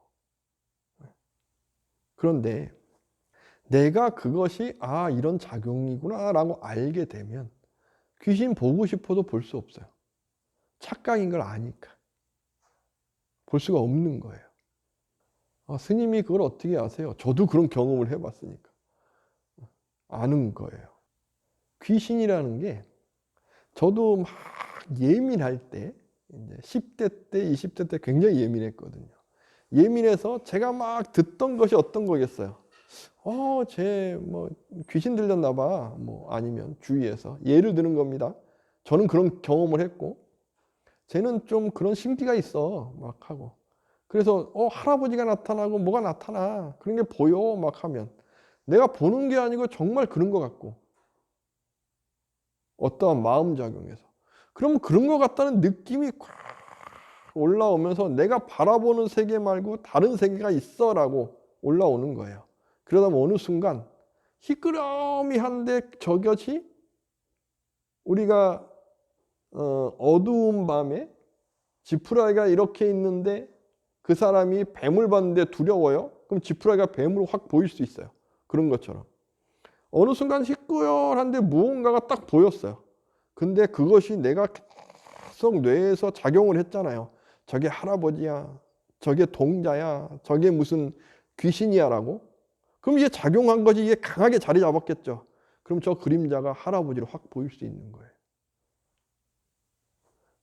그런데 내가 그것이 이런 작용이구나 라고 알게 되면 귀신 보고 싶어도 볼 수 없어요. 착각인 걸 아니까. 볼 수가 없는 거예요. 스님이 그걸 어떻게 아세요? 저도 그런 경험을 해봤으니까. 아는 거예요. 귀신이라는 게 저도 막 예민할 때, 이제 10대 때, 20대 때 굉장히 예민했거든요. 예민해서 제가 막 듣던 것이 어떤 거겠어요? 쟤 뭐 귀신 들렸나 봐. 뭐 아니면 주위에서 예를 드는 겁니다. 저는 그런 경험을 했고, 쟤는 좀 그런 심기가 있어. 막 하고. 그래서 할아버지가 나타나고 뭐가 나타나. 그런 게 보여. 막 하면 내가 보는 게 아니고 정말 그런 것 같고 어떠한 마음작용에서 그러면 그런 것 같다는 느낌이 꽉 올라오면서 내가 바라보는 세계 말고 다른 세계가 있어 라고 올라오는 거예요. 그러다 보면 어느 순간 희끄러미한데 저것이 우리가 어두운 밤에 지푸라기가 이렇게 있는데 그 사람이 뱀을 봤는데 두려워요? 그럼 지푸라기가 뱀으로 확 보일 수 있어요. 그런 것처럼 어느 순간 희끄열한데 무언가가 딱 보였어요. 근데 그것이 내가 계속 뇌에서 작용을 했잖아요. 저게 할아버지야, 저게 동자야, 저게 무슨 귀신이야 라고. 그럼 이게 작용한 것이 이게 강하게 자리 잡았겠죠. 그럼 저 그림자가 할아버지로 확 보일 수 있는 거예요.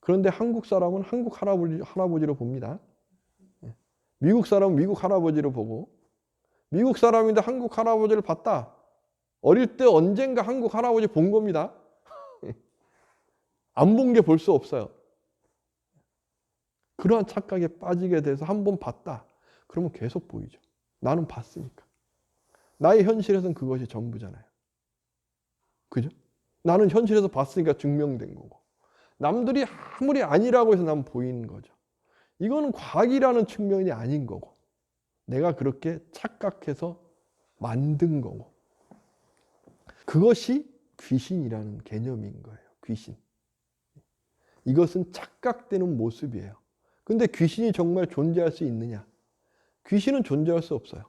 그런데 한국 사람은 한국 할아버지로 봅니다. 미국 사람은 미국 할아버지로 보고, 미국 사람인데 한국 할아버지를 봤다. 어릴 때 언젠가 한국 할아버지 본 겁니다. 안 본 게 볼 수 없어요. 그러한 착각에 빠지게 돼서 한 번 봤다. 그러면 계속 보이죠. 나는 봤으니까. 나의 현실에서는 그것이 전부잖아요. 그죠? 나는 현실에서 봤으니까 증명된 거고. 남들이 아무리 아니라고 해서 난 보이는 거죠. 이거는 과학이라는 측면이 아닌 거고. 내가 그렇게 착각해서 만든 거고. 그것이 귀신이라는 개념인 거예요. 귀신. 이것은 착각되는 모습이에요. 근데 귀신이 정말 존재할 수 있느냐? 귀신은 존재할 수 없어요.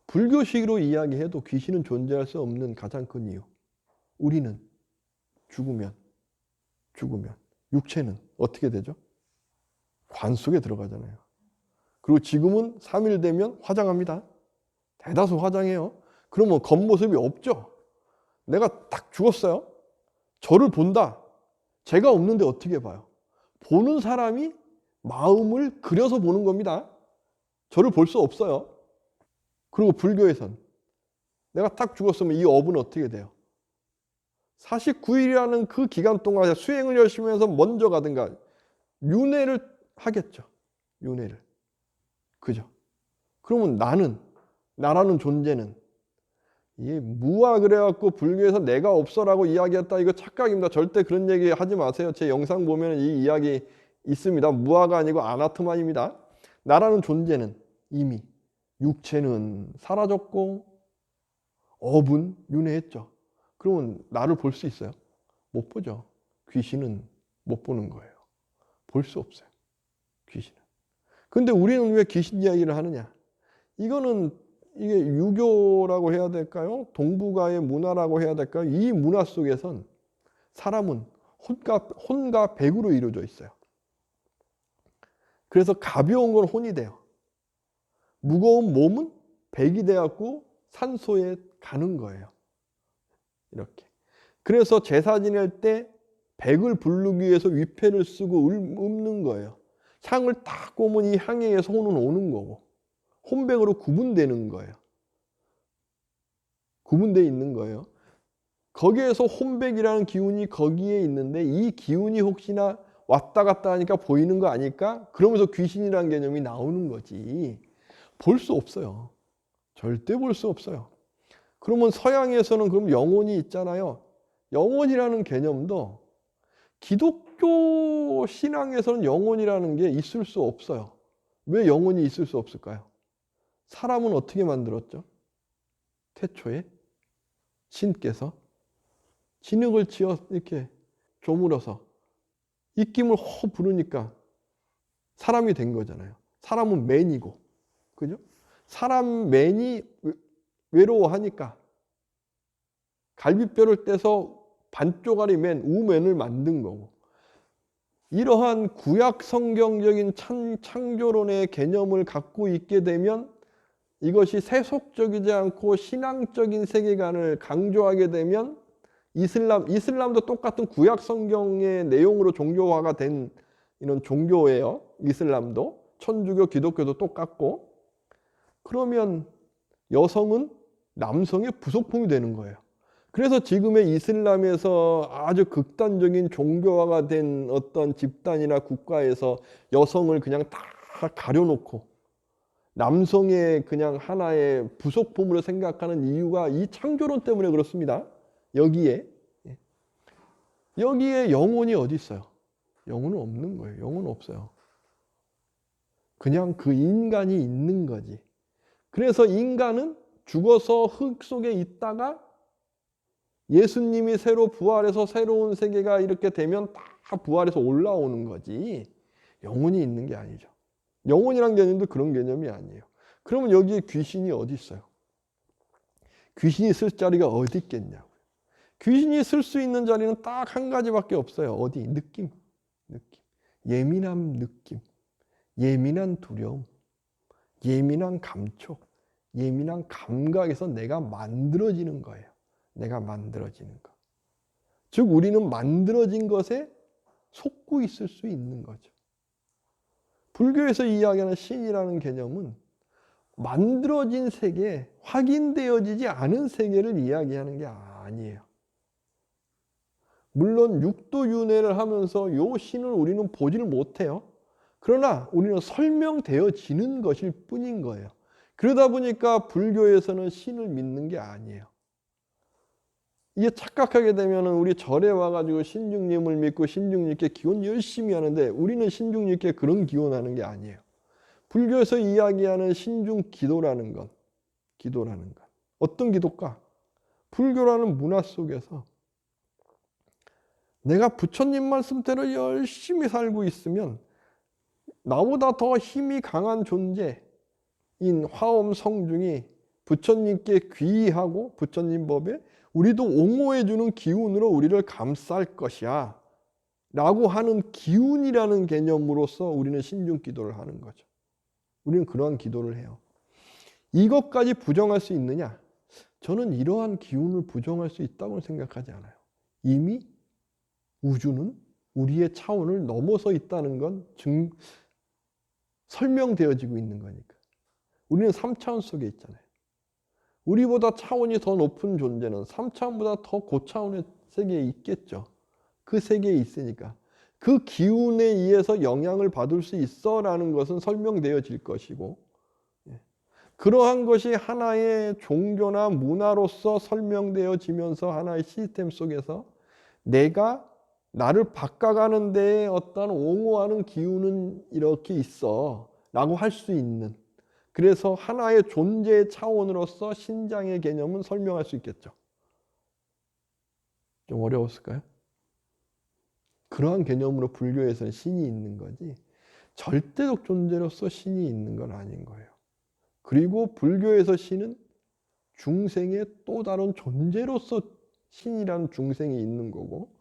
불교식으로 이야기해도 귀신은 존재할 수 없는 가장 큰 이유. 우리는 죽으면 육체는 어떻게 되죠? 관 속에 들어가잖아요. 그리고 지금은 3일 되면 화장합니다. 대다수 화장해요. 그러면 겉모습이 없죠. 내가 딱 죽었어요. 저를 본다. 제가 없는데 어떻게 봐요? 보는 사람이 마음을 그려서 보는 겁니다. 저를 볼 수 없어요. 그리고 불교에선 내가 딱 죽었으면 이 업은 어떻게 돼요? 49일이라는 그 기간 동안 수행을 열심히 해서 먼저 가든가 윤회를 하겠죠. 윤회를. 그죠? 그러면 나라는 존재는 이 무아 그래갖고 불교에서 내가 없어라고 이야기했다. 이거 착각입니다. 절대 그런 얘기 하지 마세요. 제 영상 보면 이 이야기 있습니다. 무아가 아니고 아나트만입니다. 나라는 존재는 이미 육체는 사라졌고 업은 윤회했죠. 그러면 나를 볼 수 있어요? 못 보죠. 귀신은 못 보는 거예요. 볼 수 없어요. 귀신은. 근데 우리는 왜 귀신 이야기를 하느냐? 이게 유교라고 해야 될까요? 동북아의 문화라고 해야 될까요? 이 문화 속에선 사람은 혼과 백으로 이루어져 있어요. 그래서 가벼운 건 혼이 돼요. 무거운 몸은 백이 돼갖고 산소에 가는 거예요. 이렇게. 그래서 제사 지낼 때 백을 부르기 위해서 위패를 쓰고 읊는 거예요. 향을 딱 꼽으면 이 향에 의해서 혼은 오는 거고 혼백으로 구분되는 거예요. 구분되어 있는 거예요. 거기에서 혼백이라는 기운이 거기에 있는데 이 기운이 혹시나 왔다 갔다 하니까 보이는 거 아닐까? 그러면서 귀신이라는 개념이 나오는 거지. 볼 수 없어요. 절대 볼 수 없어요. 그러면 서양에서는 그럼 영혼이 있잖아요. 영혼이라는 개념도 기독교 신앙에서는 영혼이라는 게 있을 수 없어요. 왜 영혼이 있을 수 없을까요? 사람은 어떻게 만들었죠? 태초에 신께서 진흙을 지어 이렇게 조물어서 입김을 허 부르니까 사람이 된 거잖아요. 사람은 맨이고, 그죠? 사람 맨이 외로워하니까 갈비뼈를 떼서 반쪽짜리 맨, 우맨을 만든 거고, 이러한 구약 성경적인 창조론의 개념을 갖고 있게 되면 이것이 세속적이지 않고 신앙적인 세계관을 강조하게 되면 이슬람도 똑같은 구약 성경의 내용으로 종교화가 된 이런 종교예요. 이슬람도 천주교, 기독교도 똑같고. 그러면 여성은 남성의 부속품이 되는 거예요. 그래서 지금의 이슬람에서 아주 극단적인 종교화가 된 어떤 집단이나 국가에서 여성을 그냥 다 가려놓고 남성의 그냥 하나의 부속품으로 생각하는 이유가 이 창조론 때문에 그렇습니다. 여기에 영혼이 어디 있어요? 영혼은 없는 거예요. 영혼은 없어요. 그냥 그 인간이 있는 거지. 그래서 인간은 죽어서 흙 속에 있다가 예수님이 새로 부활해서 새로운 세계가 이렇게 되면 다 부활해서 올라오는 거지. 영혼이 있는 게 아니죠. 영혼이란 개념도 그런 개념이 아니에요. 그러면 여기에 귀신이 어디 있어요? 귀신이 쓸 자리가 어디 있겠냐고요. 귀신이 쓸 수 있는 자리는 딱 한 가지밖에 없어요. 어디? 느낌. 예민한 느낌. 예민한 두려움. 예민한 감촉. 예민한 감각에서 내가 만들어지는 거예요. 내가 만들어지는 것. 즉 우리는 만들어진 것에 속고 있을 수 있는 거죠. 불교에서 이야기하는 신이라는 개념은 만들어진 세계, 확인되어지지 않은 세계를 이야기하는 게 아니에요. 물론 육도윤회를 하면서 요 신을 우리는 보지를 못해요. 그러나 우리는 설명되어지는 것일 뿐인 거예요. 그러다 보니까 불교에서는 신을 믿는 게 아니에요. 이게 착각하게 되면 우리 절에 와가지고 신중님을 믿고 신중님께 기원 열심히 하는데 우리는 신중님께 그런 기원하는 게 아니에요. 불교에서 이야기하는 신중 기도라는 건 어떤 기도일까? 불교라는 문화 속에서 내가 부처님 말씀대로 열심히 살고 있으면 나보다 더 힘이 강한 존재인 화엄 성중이 부처님께 귀의하고 부처님 법에 우리도 옹호해주는 기운으로 우리를 감쌀 것이야 라고 하는 기운이라는 개념으로서 우리는 신중 기도를 하는 거죠. 우리는 그러한 기도를 해요. 이것까지 부정할 수 있느냐? 저는 이러한 기운을 부정할 수 있다고 생각하지 않아요. 이미 우주는 우리의 차원을 넘어서 있다는 건 설명되어지고 있는 거니까. 우리는 3차원 속에 있잖아요. 우리보다 차원이 더 높은 존재는 3차원보다 더 고차원의 세계에 있겠죠. 그 세계에 있으니까. 그 기운에 의해서 영향을 받을 수 있어라는 것은 설명되어질 것이고, 그러한 것이 하나의 종교나 문화로서 설명되어지면서 하나의 시스템 속에서 내가 나를 바꿔가는 데에 어떤 옹호하는 기운은 이렇게 있어 라고 할 수 있는, 그래서 하나의 존재의 차원으로서 신장의 개념은 설명할 수 있겠죠. 좀 어려웠을까요? 그러한 개념으로 불교에서는 신이 있는 거지 절대적 존재로서 신이 있는 건 아닌 거예요. 그리고 불교에서 신은 중생의 또 다른 존재로서 신이라는 중생이 있는 거고,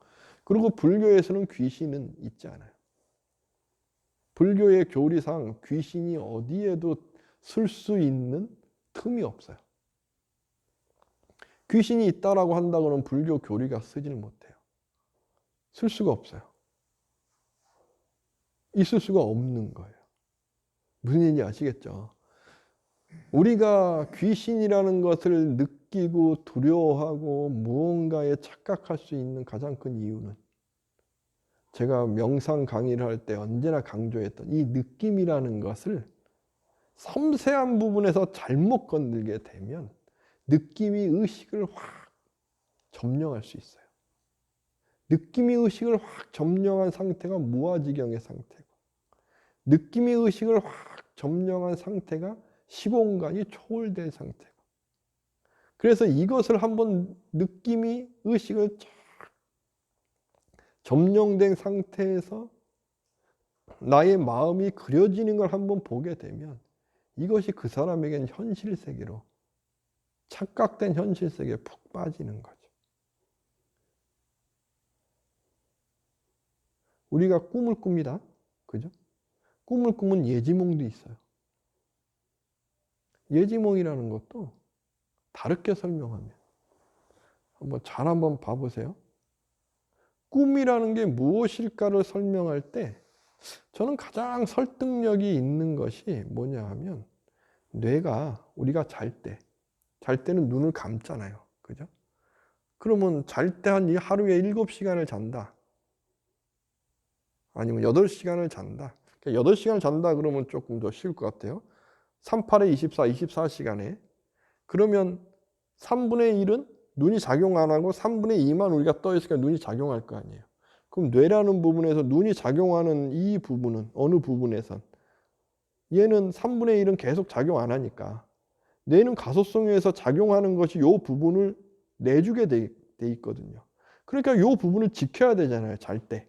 그리고 불교에서는 귀신은 있지 않아요. 불교의 교리상 귀신이 어디에도 쓸 수 있는 틈이 없어요. 귀신이 있다라고 한다고는 불교 교리가 쓰지는 못해요. 쓸 수가 없어요. 있을 수가 없는 거예요. 무슨 얘기인지 아시겠죠? 우리가 귀신이라는 것을 느끼고 두려워하고 무언가에 착각할 수 있는 가장 큰 이유는, 제가 명상 강의를 할 때 언제나 강조했던 이 느낌이라는 것을 섬세한 부분에서 잘못 건들게 되면 느낌이 의식을 확 점령할 수 있어요. 느낌이 의식을 확 점령한 상태가 무아지경의 상태고, 느낌이 의식을 확 점령한 상태가 시공간이 초월된 상태고, 그래서 이것을 한번 느낌이 의식을 쫙 점령된 상태에서 나의 마음이 그려지는 걸 한번 보게 되면 이것이 그 사람에겐 현실 세계로, 착각된 현실 세계에 푹 빠지는 거죠. 우리가 꿈을 꿉니다. 그죠? 꿈을 꾸면 예지몽도 있어요. 예지몽이라는 것도 다르게 설명하면, 한번 봐보세요. 꿈이라는 게 무엇일까를 설명할 때 저는 가장 설득력이 있는 것이 뭐냐 하면, 뇌가 우리가 잘 때는 눈을 감잖아요. 그죠? 그러면 잘 때 한 하루에 7시간을 잔다. 아니면 8시간을 잔다. 8시간을 잔다 그러면 조금 더 쉬울 것 같아요. 38에 24, 24시간에. 그러면 3분의 1은 눈이 작용 안 하고 3분의 2만 우리가 떠 있으니까 눈이 작용할 거 아니에요. 그럼 뇌라는 부분에서 눈이 작용하는 이 부분은 어느 부분에선, 얘는 3분의 1은 계속 작용 안 하니까 뇌는 가소성에서 작용하는 것이 이 부분을 내주게 돼 있거든요. 그러니까 이 부분을 지켜야 되잖아요, 잘 때.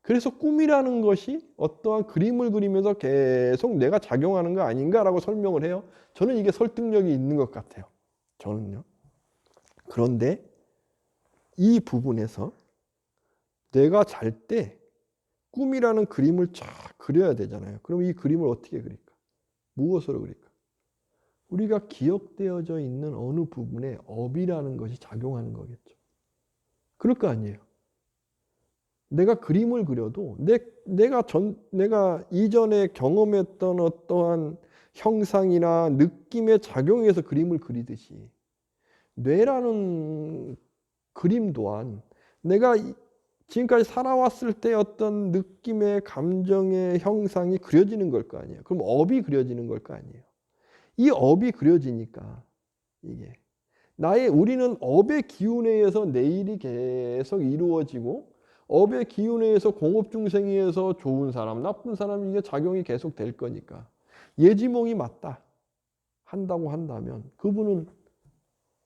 그래서 꿈이라는 것이 어떠한 그림을 그리면서 계속 내가 작용하는 거 아닌가라고 설명을 해요. 저는 이게 설득력이 있는 것 같아요. 저는요. 그런데 이 부분에서 내가 잘 때 꿈이라는 그림을 쫙 그려야 되잖아요. 그럼 이 그림을 어떻게 그릴까? 무엇으로 그릴까? 우리가 기억되어져 있는 어느 부분에 업이라는 것이 작용하는 거겠죠. 그럴 거 아니에요. 내가 그림을 그려도 내가 이전에 경험했던 어떠한 형상이나 느낌에 작용해서 그림을 그리듯이, 뇌라는 그림 또한 내가 지금까지 살아왔을 때 어떤 느낌의 감정의 형상이 그려지는 걸 거 아니에요. 그럼 업이 그려지는 걸 거 아니에요. 이 업이 그려지니까 이게 우리는 업의 기운에 의해서 내일이 계속 이루어지고, 업의 기운에 의해서 공업중생에 의해서 좋은 사람, 나쁜 사람, 이게 작용이 계속 될 거니까 예지몽이 맞다 한다고 한다면 그분은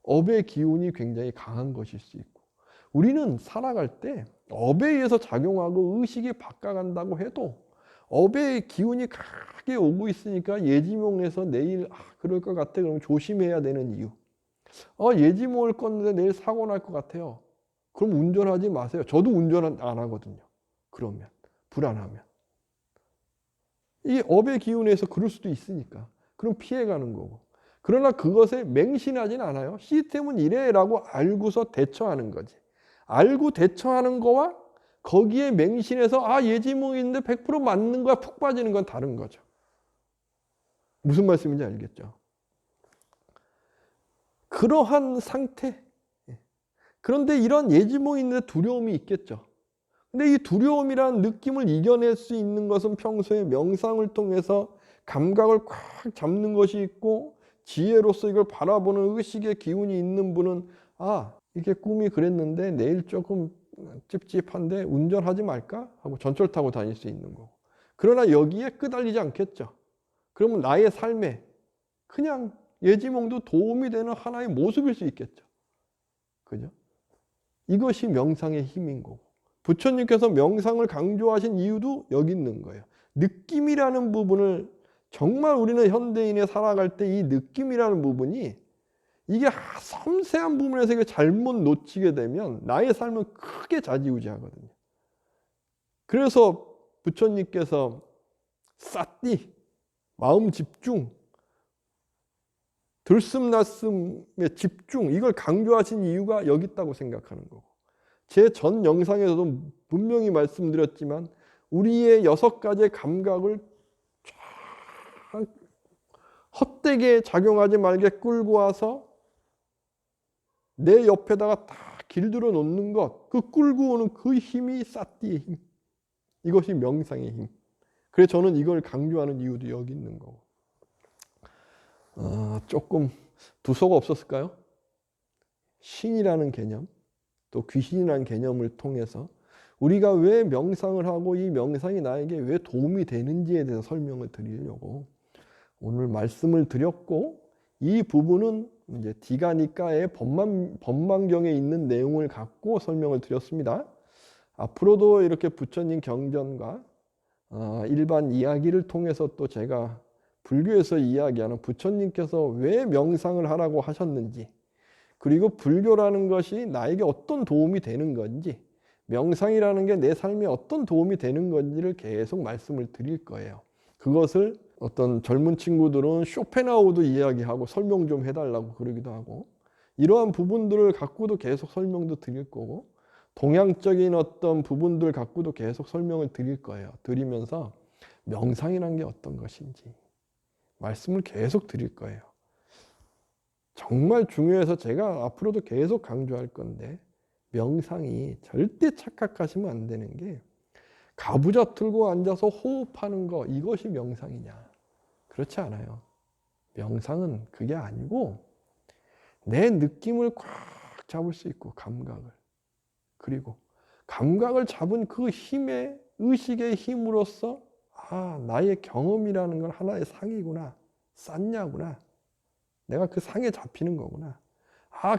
업의 기운이 굉장히 강한 것일 수 있고, 우리는 살아갈 때 업에 의해서 작용하고 의식이 바꿔간다고 해도 업의 기운이 강하게 오고 있으니까 예지몽에서 내일 그럴 것 같아 그러면 조심해야 되는 이유. 예지몽을 껐는데 내일 사고 날 것 같아요. 그럼 운전하지 마세요. 저도 운전 안 하거든요. 그러면 불안하면 이 업의 기운에서 그럴 수도 있으니까 그럼 피해가는 거고, 그러나 그것에 맹신하진 않아요. 시스템은 이래라고 알고서 대처하는 거지. 알고 대처하는 거와 거기에 맹신해서 예지몽인데 100% 맞는 거야 푹 빠지는 건 다른 거죠. 무슨 말씀인지 알겠죠? 그러한 상태. 그런데 이런 예지몽인데 두려움이 있겠죠. 근데 이 두려움이라는 느낌을 이겨낼 수 있는 것은 평소에 명상을 통해서 감각을 꽉 잡는 것이 있고 지혜로서 이걸 바라보는 의식의 기운이 있는 분은 이게 꿈이 그랬는데 내일 조금 찝찝한데 운전하지 말까? 하고 전철 타고 다닐 수 있는 거고. 그러나 여기에 끄달리지 않겠죠. 그러면 나의 삶에 그냥 예지몽도 도움이 되는 하나의 모습일 수 있겠죠. 그죠? 이것이 명상의 힘인 거고. 부처님께서 명상을 강조하신 이유도 여기 있는 거예요. 느낌이라는 부분을 정말 우리는 현대인에 살아갈 때 이 느낌이라는 부분이 이게 섬세한 부분에서 이게 잘못 놓치게 되면 나의 삶은 크게 좌지우지하거든요. 그래서 부처님께서 사띠, 마음 집중, 들숨날숨의 집중, 이걸 강조하신 이유가 여기 있다고 생각하는 거고. 제 전 영상에서도 분명히 말씀드렸지만 우리의 6가지의 감각을 쫙 헛되게 작용하지 말게 끌고 와서 내 옆에다가 다 길들여 놓는 것, 그 끌고 오는 그 힘이 사띠의 힘. 이것이 명상의 힘. 그래서 저는 이걸 강조하는 이유도 여기 있는 거고. 조금 두서가 없었을까요? 신이라는 개념, 또 귀신이라는 개념을 통해서 우리가 왜 명상을 하고 이 명상이 나에게 왜 도움이 되는지에 대해서 설명을 드리려고 오늘 말씀을 드렸고, 이 부분은 이제 디가니까의 법망경에 있는 내용을 갖고 설명을 드렸습니다. 앞으로도 이렇게 부처님 경전과 일반 이야기를 통해서 또 제가 불교에서 이야기하는 부처님께서 왜 명상을 하라고 하셨는지, 그리고 불교라는 것이 나에게 어떤 도움이 되는 건지, 명상이라는 게 내 삶에 어떤 도움이 되는 건지를 계속 말씀을 드릴 거예요. 그것을 어떤 젊은 친구들은 쇼펜하우도 이야기하고 설명 좀 해달라고 그러기도 하고, 이러한 부분들을 갖고도 계속 설명도 드릴 거고, 동양적인 어떤 부분들 갖고도 계속 설명을 드릴 거예요. 드리면서 명상이란 게 어떤 것인지 말씀을 계속 드릴 거예요. 정말 중요해서 제가 앞으로도 계속 강조할 건데, 명상이 절대 착각하시면 안 되는 게 가부좌 틀고 앉아서 호흡하는 거, 이것이 명상이냐? 그렇지 않아요. 명상은 그게 아니고 내 느낌을 꽉 잡을 수 있고, 감각을, 그리고 감각을 잡은 그 힘의 의식의 힘으로써 나의 경험이라는 건 하나의 상이구나, 쌌냐구나, 내가 그 상에 잡히는 거구나.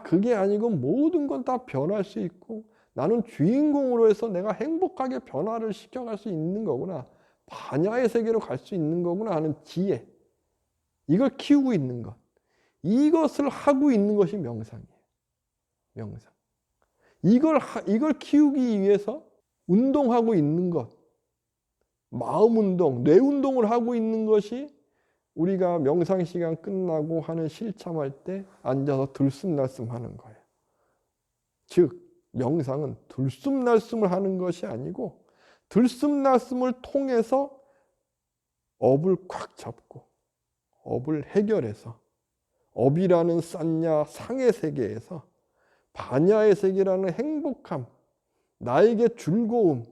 그게 아니고 모든 건 다 변할 수 있고 나는 주인공으로 해서 내가 행복하게 변화를 시켜갈 수 있는 거구나, 반야의 세계로 갈 수 있는 거구나 하는 지혜, 이걸 키우고 있는 것, 이것을 하고 있는 것이 명상이에요. 명상. 이걸 키우기 위해서 운동하고 있는 것, 마음 운동, 뇌 운동을 하고 있는 것이 우리가 명상 시간 끝나고 하는 실참할 때 앉아서 들숨날숨 하는 거예요. 즉 명상은 들숨날숨을 하는 것이 아니고 들숨날숨을 통해서 업을 콱 잡고 업을 해결해서 업이라는 싼냐 상의 세계에서 반야의 세계라는 행복함, 나에게 즐거움,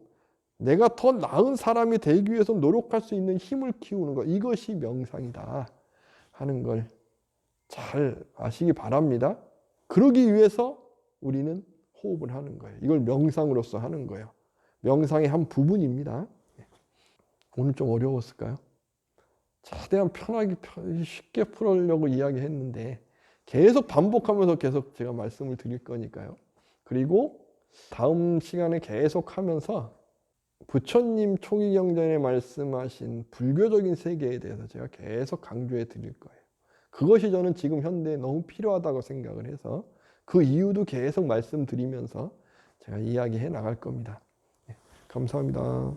내가 더 나은 사람이 되기 위해서 노력할 수 있는 힘을 키우는 것, 이것이 명상이다 하는 걸 잘 아시기 바랍니다. 그러기 위해서 우리는 호흡을 하는 거예요. 이걸 명상으로서 하는 거예요. 명상의 한 부분입니다. 오늘 좀 어려웠을까요? 최대한 편하게 쉽게 풀으려고 이야기했는데 계속 반복하면서 계속 제가 말씀을 드릴 거니까요. 그리고 다음 시간에 계속 하면서 부처님 초기경전에 말씀하신 불교적인 세계에 대해서 제가 계속 강조해 드릴 거예요. 그것이 저는 지금 현대에 너무 필요하다고 생각을 해서 그 이유도 계속 말씀드리면서 제가 이야기해 나갈 겁니다. 감사합니다.